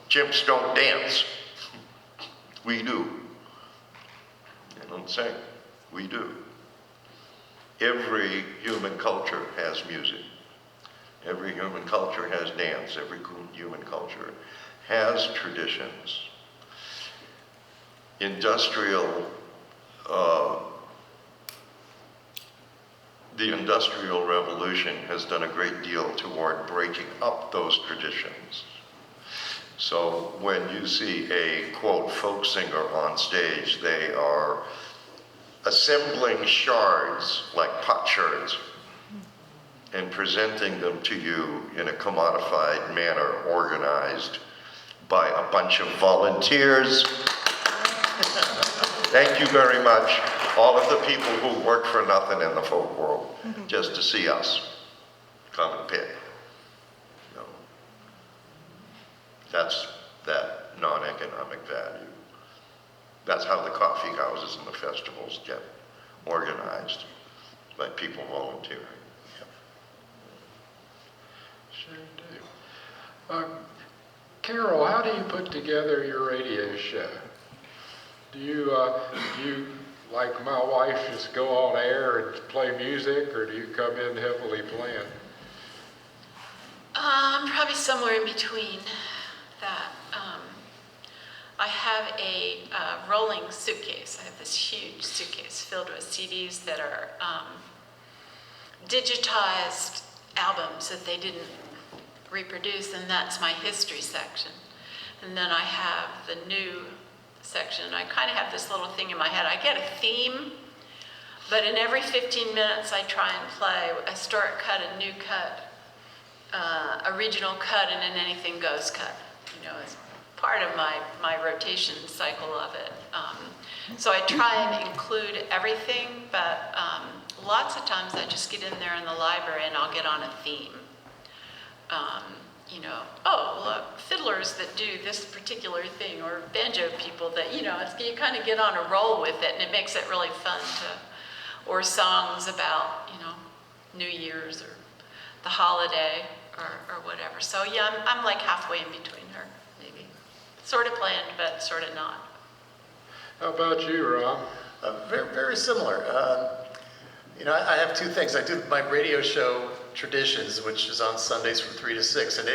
Chimps don't dance. We do. They don't sing. We do. Every human culture has music. Every human culture has dance. Every human culture has traditions. The Industrial Revolution has done a great deal toward breaking up those traditions. So when you see a, quote, folk singer on stage, they are assembling shards, like potsherds, and presenting them to you in a commodified manner, organized by a bunch of volunteers. Thank you very much, all of the people who work for nothing in the folk world, just to see us come and pick. That's that non-economic value. That's how the coffee houses and the festivals get organized, by people volunteering. Sure do. Carol, how do you put together your radio show? Do you, like my wife, just go on air and play music, or do you come in heavily planned? Probably somewhere in between that. I have a rolling suitcase. I have this huge suitcase filled with CDs that are digitized albums that they didn't reproduce, and that's my history section. And then I have the new section. I kind of have this little thing in my head. I get a theme, but in every 15 minutes I try and play a start cut, a new cut, a regional cut, and an anything goes cut. As part of my rotation cycle of it. So I try and include everything, but lots of times I just get in there in the library and I'll get on a theme. Fiddlers that do this particular thing, or banjo people that, you kind of get on a roll with it, and it makes it really fun or songs about, New Year's or the holiday or whatever. So yeah, I'm like halfway in between her, maybe. Sort of planned, but sort of not. How about you, Rob? Very, very similar. You know, I have two things. I do my radio show Traditions, which is on Sundays from 3 to 6, and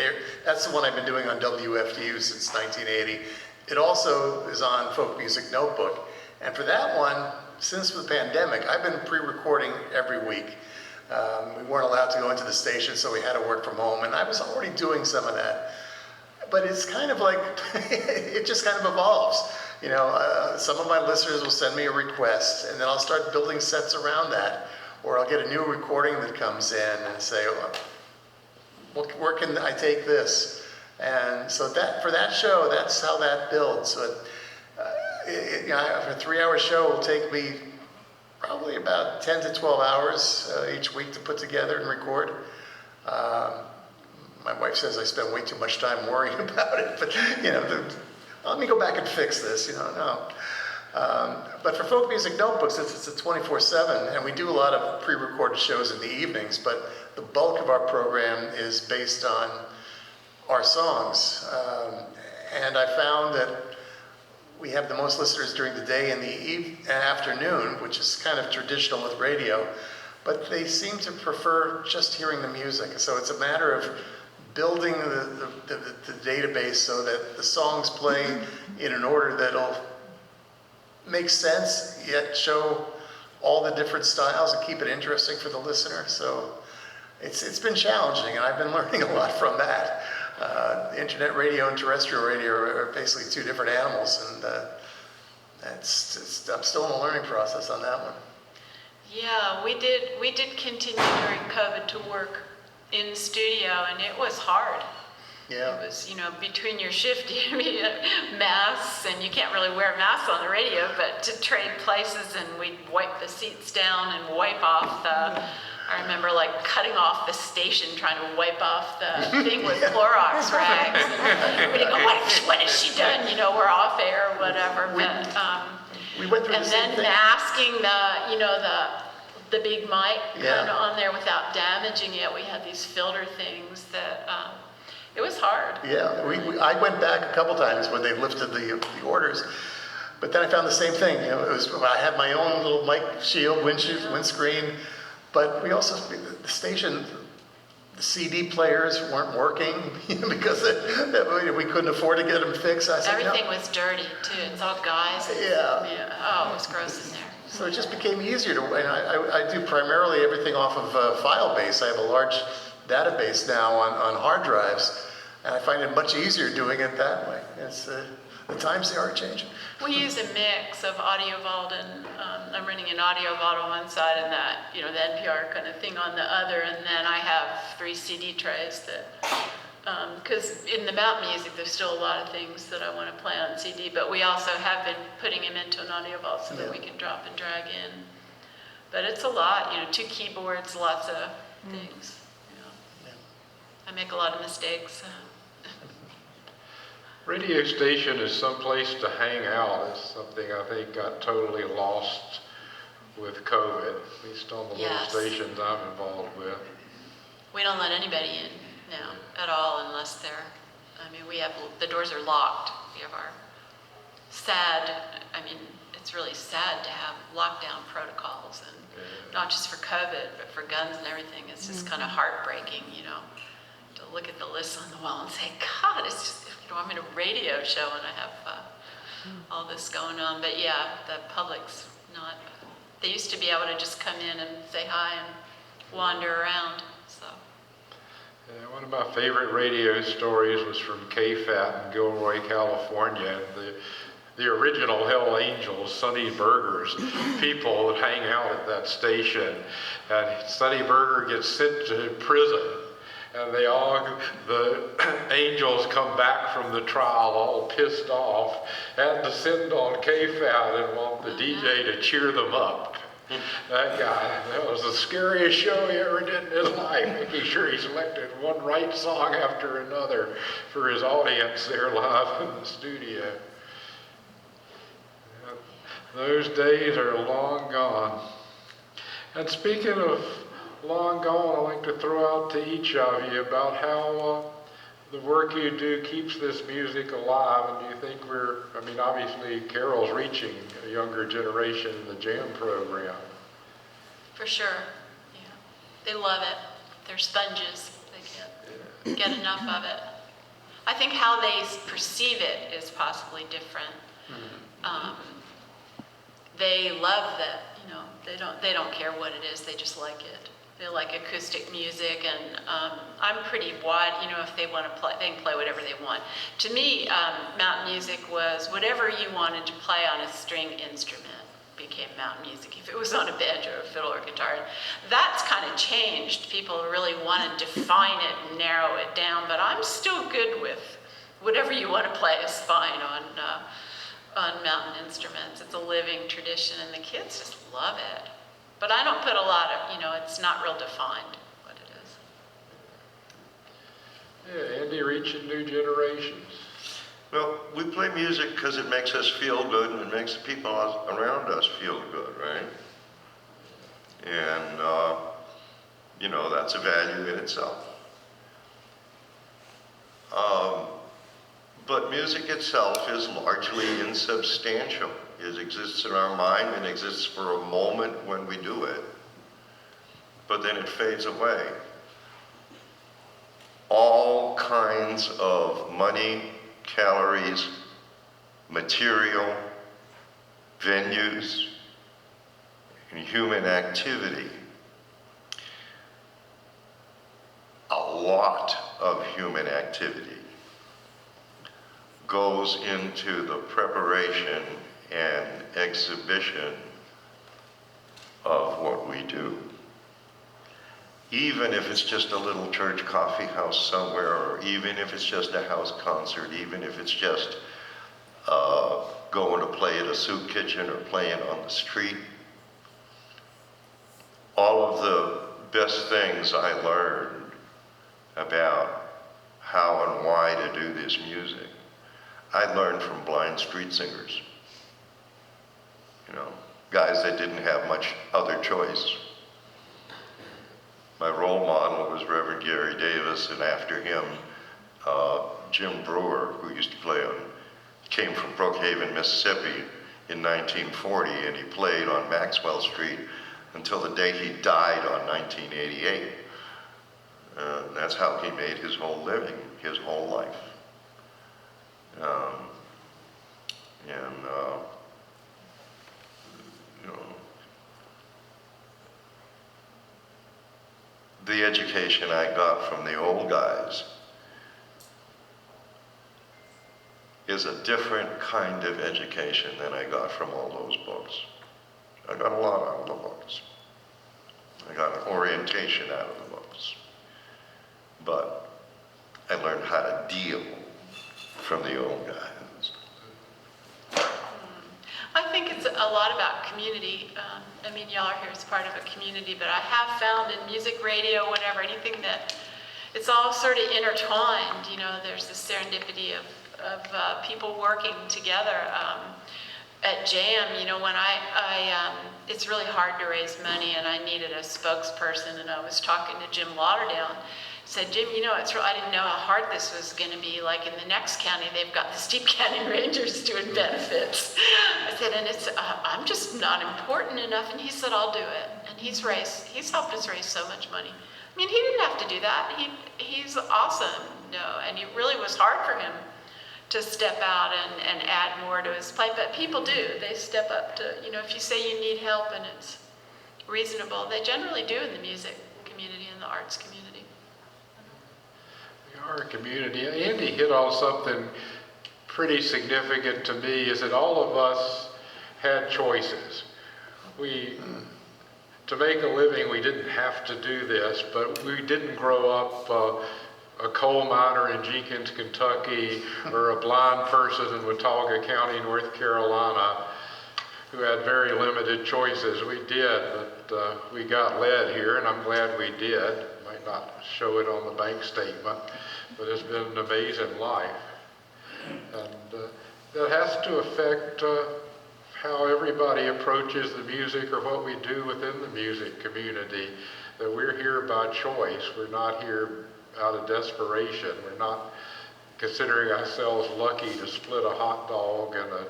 that's the one I've been doing on WFDU since 1980. It also is on Folk Music Notebook, and for that one, since the pandemic, I've been pre-recording every week. We weren't allowed to go into the station, so we had to work from home, and I was already doing some of that. But it's kind of like, it just kind of evolves. You know, some of my listeners will send me a request, and then I'll start building sets around that. Or I'll get a new recording that comes in and say, well, where can I take this? And so for that show, that's how that builds. So you know, a 3-hour show will take me probably about 10 to 12 hours each week to put together and record. My wife says I spend way too much time worrying about it, but you know, let me go back and fix this, you know, no. But for Folk Music Notebooks, it's a 24/7, and we do a lot of pre-recorded shows in the evenings, but the bulk of our program is based on our songs. And I found that we have the most listeners during the day and the afternoon, which is kind of traditional with radio, but they seem to prefer just hearing the music. So it's a matter of building the database so that the songs play in an order that'll make sense, yet show all the different styles and keep it interesting for the listener. So it's been challenging, and I've been learning a lot from that. Internet radio and terrestrial radio are basically two different animals, and I'm still in the learning process on that one. Yeah, we did continue during COVID to work in studio, and it was hard. Yeah. It was, you know, between your shift, masks, and you can't really wear masks on the radio, but to trade places, and we'd wipe the seats down and wipe off I remember like cutting off the station, trying to wipe off the thing with Clorox rags. And we'd go, what has she done? You know, we're off air or whatever. We went through and the then same thing. masking the big mic Yeah. kind of on there without damaging it. We had these filter things that, it was hard. Yeah, I went back a couple times when they lifted the orders, but then I found the same thing. You know, I had my own little mic shield, windscreen, but we also, the station, the CD players weren't working because we couldn't afford to get them fixed. I said, Everything was dirty too. It's all guys. Yeah. Oh, it was gross in there. So it just became easier to, and I do primarily everything off of file base. I have a large database now on hard drives, and I find it much easier doing it that way. The times they are changing. We use a mix of Audio Vault, and I'm running an Audio Vault on one side and that, you know, the NPR kind of thing on the other, and then I have 3 CD trays that, because in the mountain music, there's still a lot of things that I want to play on CD, but we also have been putting them into an Audio Vault so that we can drop and drag in. But it's a lot, you know, 2 keyboards, lots of things. You know. I make a lot of mistakes. Radio station is someplace to hang out. It's something I think got totally lost with COVID, at least on the little stations I'm involved with. We don't let anybody in now at all unless they're, I mean, the doors are locked. We have our it's really sad to have lockdown protocols, and not just for COVID, but for guns and everything. It's just kind of heartbreaking, you know, to look at the list on the wall and say, God, it's just, you know, I'm in a radio show and I have all this going on. But yeah, the public's not, they used to be able to just come in and say hi and wander around, so. Yeah, one of my favorite radio stories was from KFAT in Gilroy, California. The original Hell Angels, Sonny Berger's people that hang out at that station. And Sonny Berger gets sent to prison. And the angels come back from the trial all pissed off and descend on KFAT and want the DJ to cheer them up. That guy, that was the scariest show he ever did in his life, making sure he selected one right song after another for his audience there live in the studio. Those days are long gone. And speaking of long gone, I'd like to throw out to each of you about how the work you do keeps this music alive. And do you think obviously Carol's reaching a younger generation in the jam program. For sure, yeah. They love it. They're sponges. They get enough of it. I think how they perceive it is possibly different. They love that, you know, they don't care what it is, they just like it. They like acoustic music, and I'm pretty wide, you know, if they want to play, they can play whatever they want. To me, mountain music was whatever you wanted to play on a string instrument became mountain music. If it was on a banjo or a fiddle or guitar, that's kind of changed. People really want to define it and narrow it down, but I'm still good with whatever you want to play is fine on mountain instruments. It's a living tradition, and the kids just love it. But I don't put a lot of, you know, it's not real defined what it is. Yeah, Andy reaching new generations. Well, we play music because it makes us feel good and it makes the people around us feel good, right? And, you know, that's a value in itself. But music itself is largely insubstantial. It exists in our mind and exists for a moment when we do it, but then it fades away. All kinds of money, calories, material, venues, and human activity, a lot of human activity goes into the preparation and exhibition of what we do. Even if it's just a little church coffee house somewhere, or even if it's just a house concert, even if it's just going to play at a soup kitchen or playing on the street. All of the best things I learned about how and why to do this music, I learned from blind street singers. You know, guys that didn't have much other choice. My role model was Reverend Gary Davis, and after him, Jim Brewer, who used to play came from Brookhaven, Mississippi in 1940, and he played on Maxwell Street until the day he died on 1988. That's how he made his whole living, his whole life. You know, the education I got from the old guys is a different kind of education than I got from all those books. I got a lot out of the books. I got an orientation out of the books. But I learned how to deal from the old guys. I think it's a lot about community. I mean, y'all are here as part of a community, but I have found in music, radio, whatever, anything that it's all sort of intertwined. You know, there's this serendipity of people working together. At JAM, you know, when it's really hard to raise money, and I needed a spokesperson, and I was talking to Jim Lauderdale. Said, Jim, you know, I didn't know how hard this was going to be. Like in the next county, they've got the Steep Canyon Rangers doing benefits. I said, and I'm just not important enough. And he said, I'll do it. And he's helped us raise so much money. I mean, he didn't have to do that. He's awesome. No, and it really was hard for him to step out and add more to his plate. But people do. They step up to, you know, if you say you need help and it's reasonable, they generally do in the music community and the arts community. Our community, Andy hit on something pretty significant to me, is that all of us had choices. To make a living, we didn't have to do this, but we didn't grow up a coal miner in Jenkins, Kentucky, or a blind person in Watauga County, North Carolina, who had very limited choices. We did, but we got led here, and I'm glad we did. Might not show it on the bank statement, but it's been an amazing life. And that has to affect how everybody approaches the music or what we do within the music community. That we're here by choice. We're not here out of desperation. We're not considering ourselves lucky to split a hot dog and a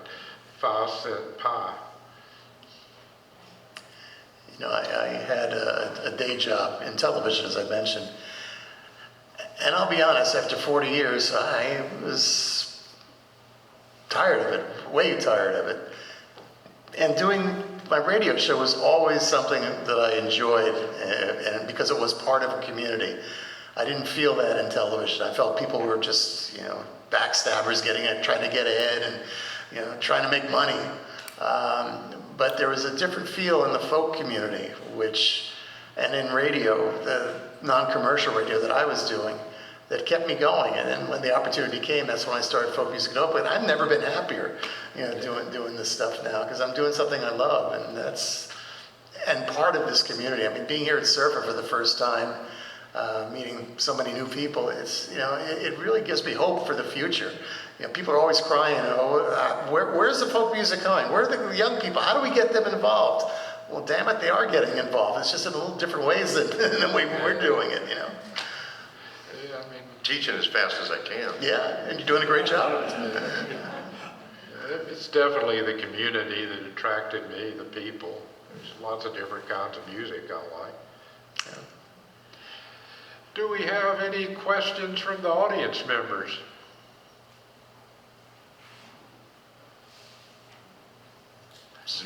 5-cent pie. I had a day job in television, as I mentioned. And I'll be honest, after 40 years, I was tired of it, way tired of it. And doing my radio show was always something that I enjoyed, and because it was part of a community. I didn't feel that in television. I felt people were just, backstabbers trying to get ahead and, trying to make money. But there was a different feel in the folk community, and in radio, the non-commercial radio that I was doing, that kept me going. And then when the opportunity came, that's when I started folk music in Oakland. I've never been happier, doing this stuff now, because I'm doing something I love, and part of this community. I mean, being here at SERFA for the first time, meeting so many new people, it really gives me hope for the future. People are always crying, where's the folk music going? Where are the young people? How do we get them involved? Well, damn it, they are getting involved. It's just in a little different ways than the way we're doing it, Yeah, I mean, Teaching as fast as I can. Yeah, and you're doing a great job. it's definitely the community that attracted me, the people. There's lots of different kinds of music I like. Yeah. Do we have any questions from the audience members?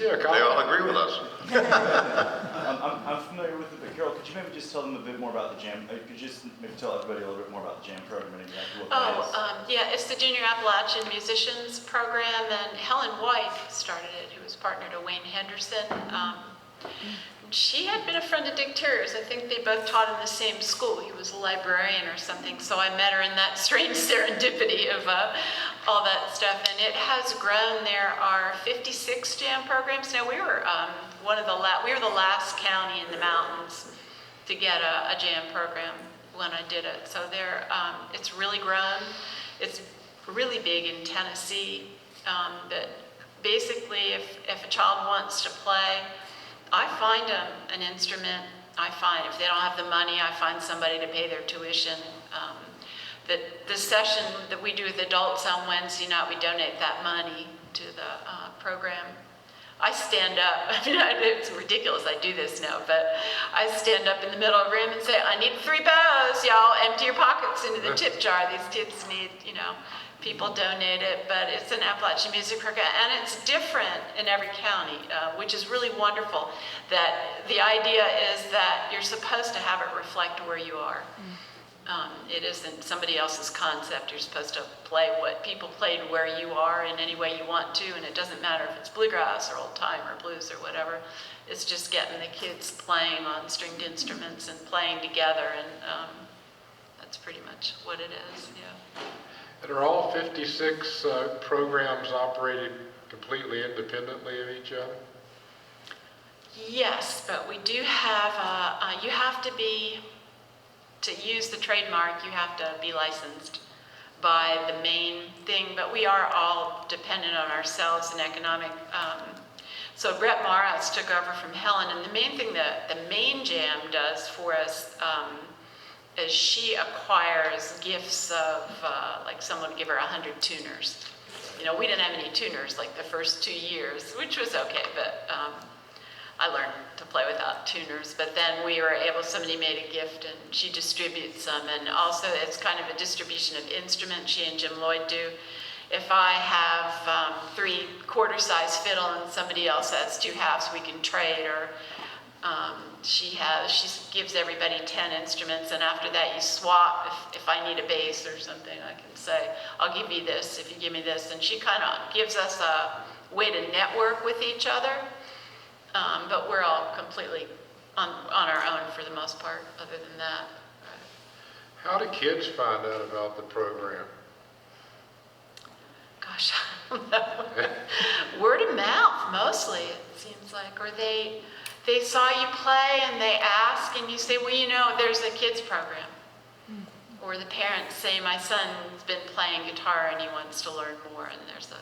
Yeah, They all agree with us. I'm familiar with it, but Carol, could you maybe just tell them a bit more about the jam? Could you just maybe tell everybody a little bit more about the jam program and exactly what that is? Yeah, it's the Junior Appalachian Musicians Program, and Helen White started it, who was partner to Wayne Henderson. She had been a friend of Dick Terrier's. I think they both taught in the same school. He was a librarian or something, so I met her in that strange serendipity of all that stuff. And it has grown. There are 56 jam programs now. We were we were the last county in the mountains to get a jam program when I did it. So it's really grown. It's really big in Tennessee. But basically, if a child wants to play, I find an instrument. If they don't have the money, I find somebody to pay their tuition. The session that we do with adults on Wednesday night, we donate that money to the program. I stand up. I mean, it's ridiculous I do this now, but I stand up in the middle of the room and say, I need 3 bows, y'all. Empty your pockets into the tip jar. These kids need, people donate it, but it's an Appalachian music program, and it's different in every county, which is really wonderful. That the idea is that you're supposed to have it reflect where you are. It isn't somebody else's concept. You're supposed to play what people played where you are in any way you want to, and it doesn't matter if it's bluegrass or old time or blues or whatever. It's just getting the kids playing on stringed instruments and playing together, and that's pretty much what it is, yeah. And are all 56 programs operated completely independently of each other? Yes, but we do have, you have to use the trademark, you have to be licensed by the main thing, but we are all dependent on ourselves and economic. So Brett Maras took over from Helen, and the main thing that the main jam does for us is she acquires gifts of, like someone would give her 100 tuners. We didn't have any tuners like the first 2 years, which was okay, but I learned to play without tuners. But then somebody made a gift and she distributes them. And also it's kind of a distribution of instruments. She and Jim Lloyd do. If I have 3 quarter-size fiddle and somebody else has 2 halves, we can trade. Or she gives everybody 10 instruments, and after that you swap. If I need a bass or something, I can say, I'll give you this if you give me this. And she kind of gives us a way to network with each other, but we're all completely on our own for the most part, other than that. How do kids find out about the program? Gosh, I don't know. Word of mouth, mostly, it seems like. Or they saw you play and they ask, and you say, well, there's a kids program. Or the parents say, my son's been playing guitar and he wants to learn more, and there's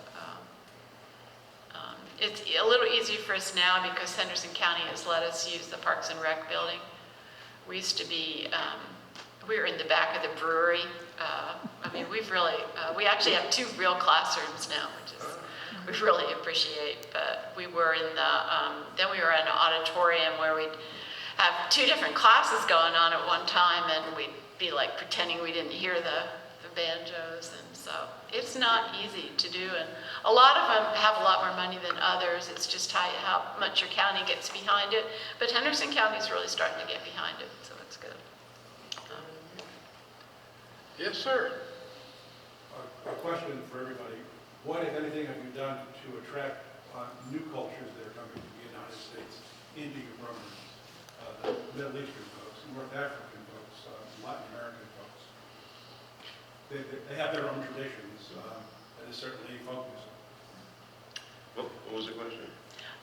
it's a little easier for us now because Henderson County has let us use the Parks and Rec building. We used to be, we were in the back of the brewery. We actually have 2 real classrooms now, which is we really appreciate. But we were in the, then we were in an auditorium where we'd have 2 different classes going on at one time, and we'd be like pretending we didn't hear the banjos. And so it's not easy to do, and a lot of them have a lot more money than others. It's just how much your county gets behind it. But Henderson County is really starting to get behind it, so it's good. Yes, sir. A question for everybody. What, if anything, have you done to attract new cultures that are coming to the United States into your programs? The Middle Eastern folks, North African folks, Latin American folks. They have their own traditions. That is certainly folk music. What was the question?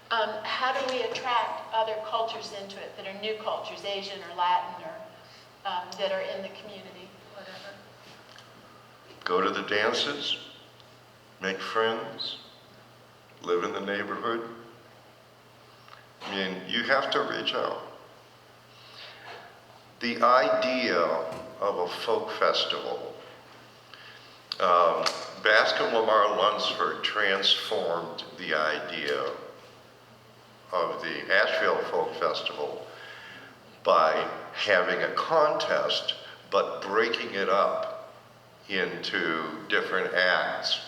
How do we attract other cultures into it that are new cultures, Asian or Latin, or that are in the community, whatever? Go to the dances, make friends, live in the neighborhood. I mean, you have to reach out. The idea of a folk festival, Bascom Lamar Lunsford transformed the idea of the Asheville Folk Festival by having a contest, but breaking it up into different acts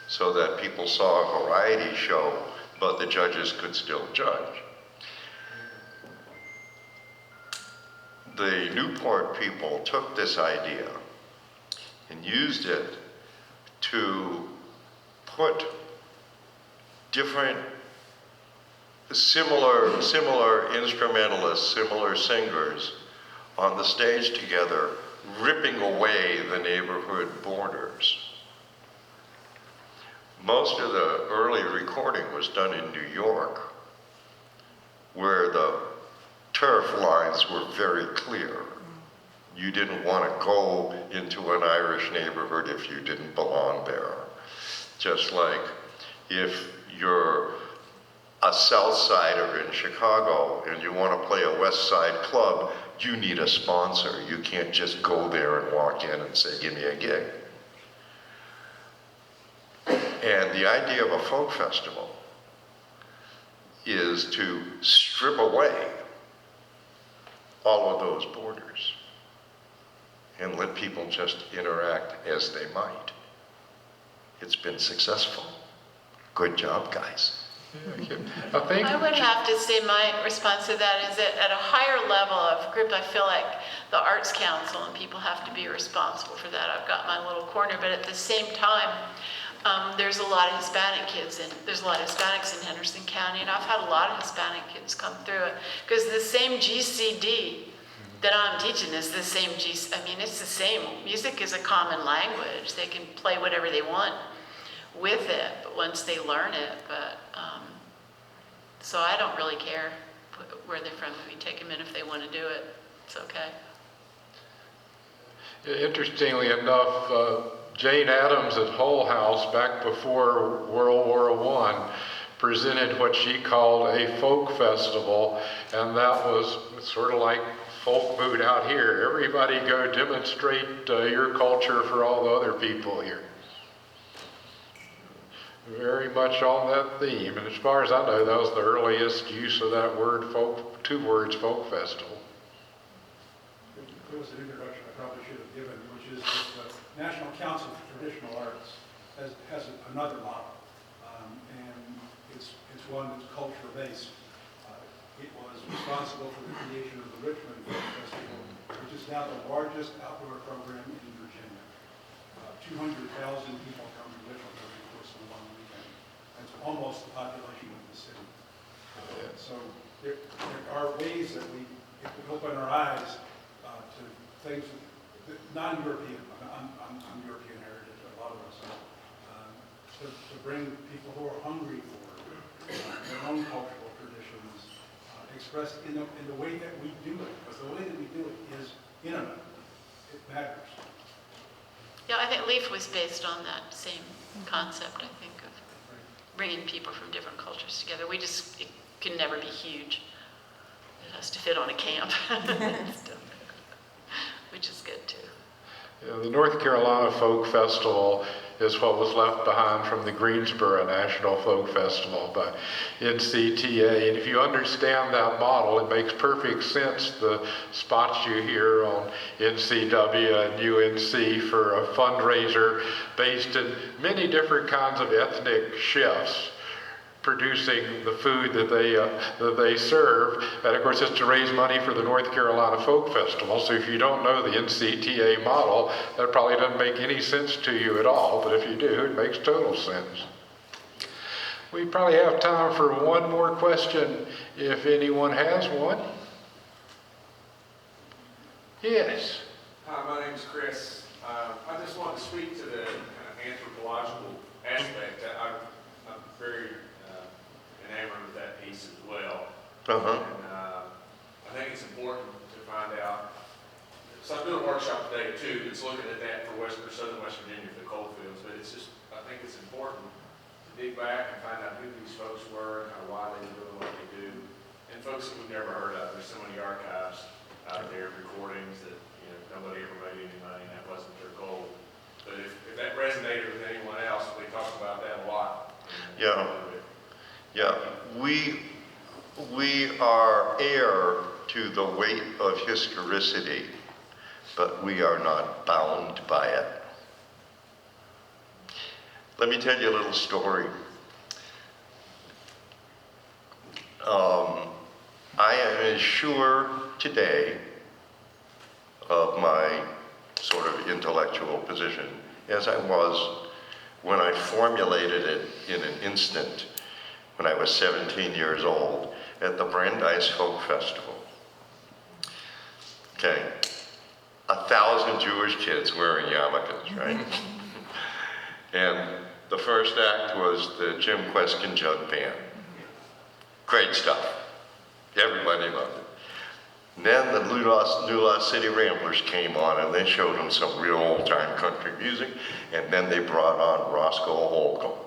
so that people saw a variety show, but the judges could still judge. The Newport people took this idea and used it to put different similar instrumentalists, similar singers on the stage together, ripping away the neighborhood borders. Most of the early recording was done in New York, where the turf lines were very clear. You didn't want to go into an Irish neighborhood if you didn't belong there. Just like if you're a South Sider in Chicago and you want to play a West Side club, you need a sponsor. You can't just go there and walk in and say, give me a gig. And the idea of a folk festival is to strip away all of those borders and let people just interact as they might. It's been successful. Good job, guys. I think I would have to say my response to that is that at a higher level of group, I feel like the Arts Council and people have to be responsible for that. I've got my little corner, but at the same time, there's a lot of Hispanic kids, and there's a lot of Hispanics in Henderson County, and I've had a lot of Hispanic kids come through it, because the same GCD that I'm teaching is the same I mean, it's the same. Music is a common language. They can play whatever they want with it, but once they learn it, so I don't really care where they're from. We take them in if they want to do it. It's okay. Interestingly enough, Jane Addams at Hull House, back before World War I, presented what she called a folk festival, and that was sort of like folk mood out here. Everybody go demonstrate your culture for all the other people here. Very much on that theme, and as far as I know, that was the earliest use of that word, folk, 2 words, folk festival. There was an introduction I probably should have given, which is that the National Council for Traditional Arts has another model, and it's one that's culture-based. It was responsible for the creation of the Richmond Folk Festival, which is now the largest outdoor program in Virginia. 200,000 people come to Richmond over the course of one weekend. That's almost the population of the city. So there are ways that we, if we open our eyes to things that non-European, I'm European heritage, a lot of us, to bring people who are hungry for their own cultural traditions expressed in the way that we do it, because the way that we do it is intimate. It matters. Yeah, I think Leaf was based on that same concept, I think, of bringing people from different cultures together. It can never be huge. It has to fit on a camp, which is good too. The North Carolina Folk Festival is what was left behind from the Greensboro National Folk Festival by NCTA. And if you understand that model, it makes perfect sense, the spots you hear on NCW and UNC for a fundraiser based in many different kinds of ethnic chefs producing the food that they serve. And of course, it's to raise money for the North Carolina Folk Festival. So if you don't know the NCTA model, that probably doesn't make any sense to you at all. But if you do, it makes total sense. We probably have time for one more question, if anyone has one. Yes. Hi, my name's Chris. I just want to speak to the kind of anthropological aspect. I'm very enamored with that piece as well. Uh-huh. And I think it's important to find out. So I'm doing a workshop today too that's looking at that for Southern West Virginia for the coal fields, but it's just, I think it's important to dig back and find out who these folks were and kind of why they do what they do. And folks that we've never heard of. There's so many archives out there, recordings that nobody ever made any money, and that wasn't their goal. But if that resonated with anyone else, we talked about that a lot. Yeah. Yeah, we are heir to the weight of historicity, but we are not bound by it. Let me tell you a little story. I am as sure today of my sort of intellectual position as I was when I formulated it in an instant when I was 17 years old at the Brandeis Folk Festival. Okay, 1,000 Jewish kids wearing yarmulkes, right? And the first act was the Jim Kweskin Jug Band. Great stuff. Everybody loved it. And then the New Lost City Ramblers came on and they showed them some real old-time country music, and then they brought on Roscoe Holcomb,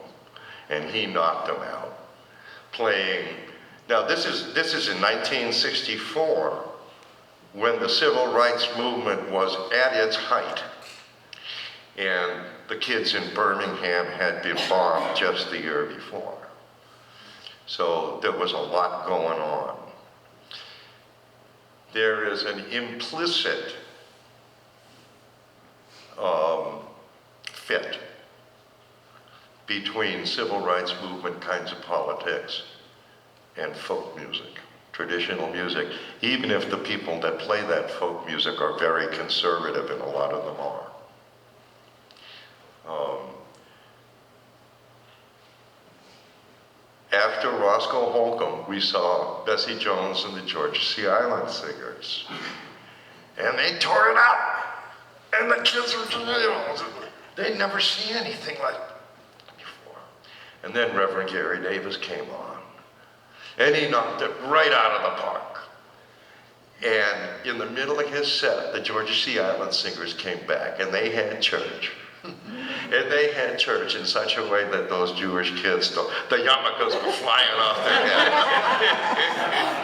and he knocked them out. Playing, now this is in 1964, when the civil rights movement was at its height, and the kids in Birmingham had been bombed just the year before. So there was a lot going on. There is an implicit fit between civil rights movement kinds of politics and folk music, traditional music, even if the people that play that folk music are very conservative, and a lot of them are. After Roscoe Holcomb, we saw Bessie Jones and the Georgia Sea Island Singers, and they tore it up, and the kids were, they'd never seen anything like that before. And then Reverend Gary Davis came on, and he knocked it right out of the park. And in the middle of his set, the Georgia Sea Island Singers came back, and they had church. And they had church in such a way that those Jewish kids, the yarmulkes were flying off their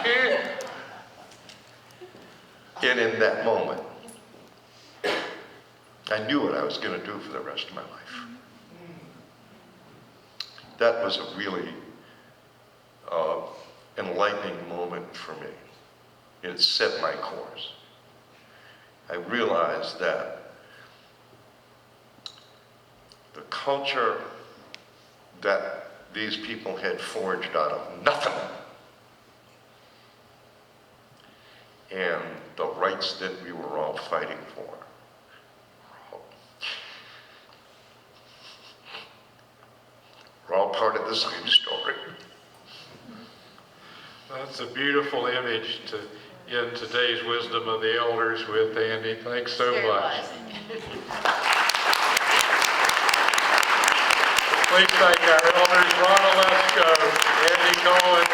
heads. And in that moment, I knew what I was going to do for the rest of my life. That was a really enlightening moment for me. It set my course. I realized that the culture that these people had forged out of nothing, and the rights that we were all fighting for, we're all part of the same story. That's a beautiful image to end today's Wisdom of the Elders with, Andy. Thanks so much. Please thank our elders, Ron Olesko, Andy Cohen,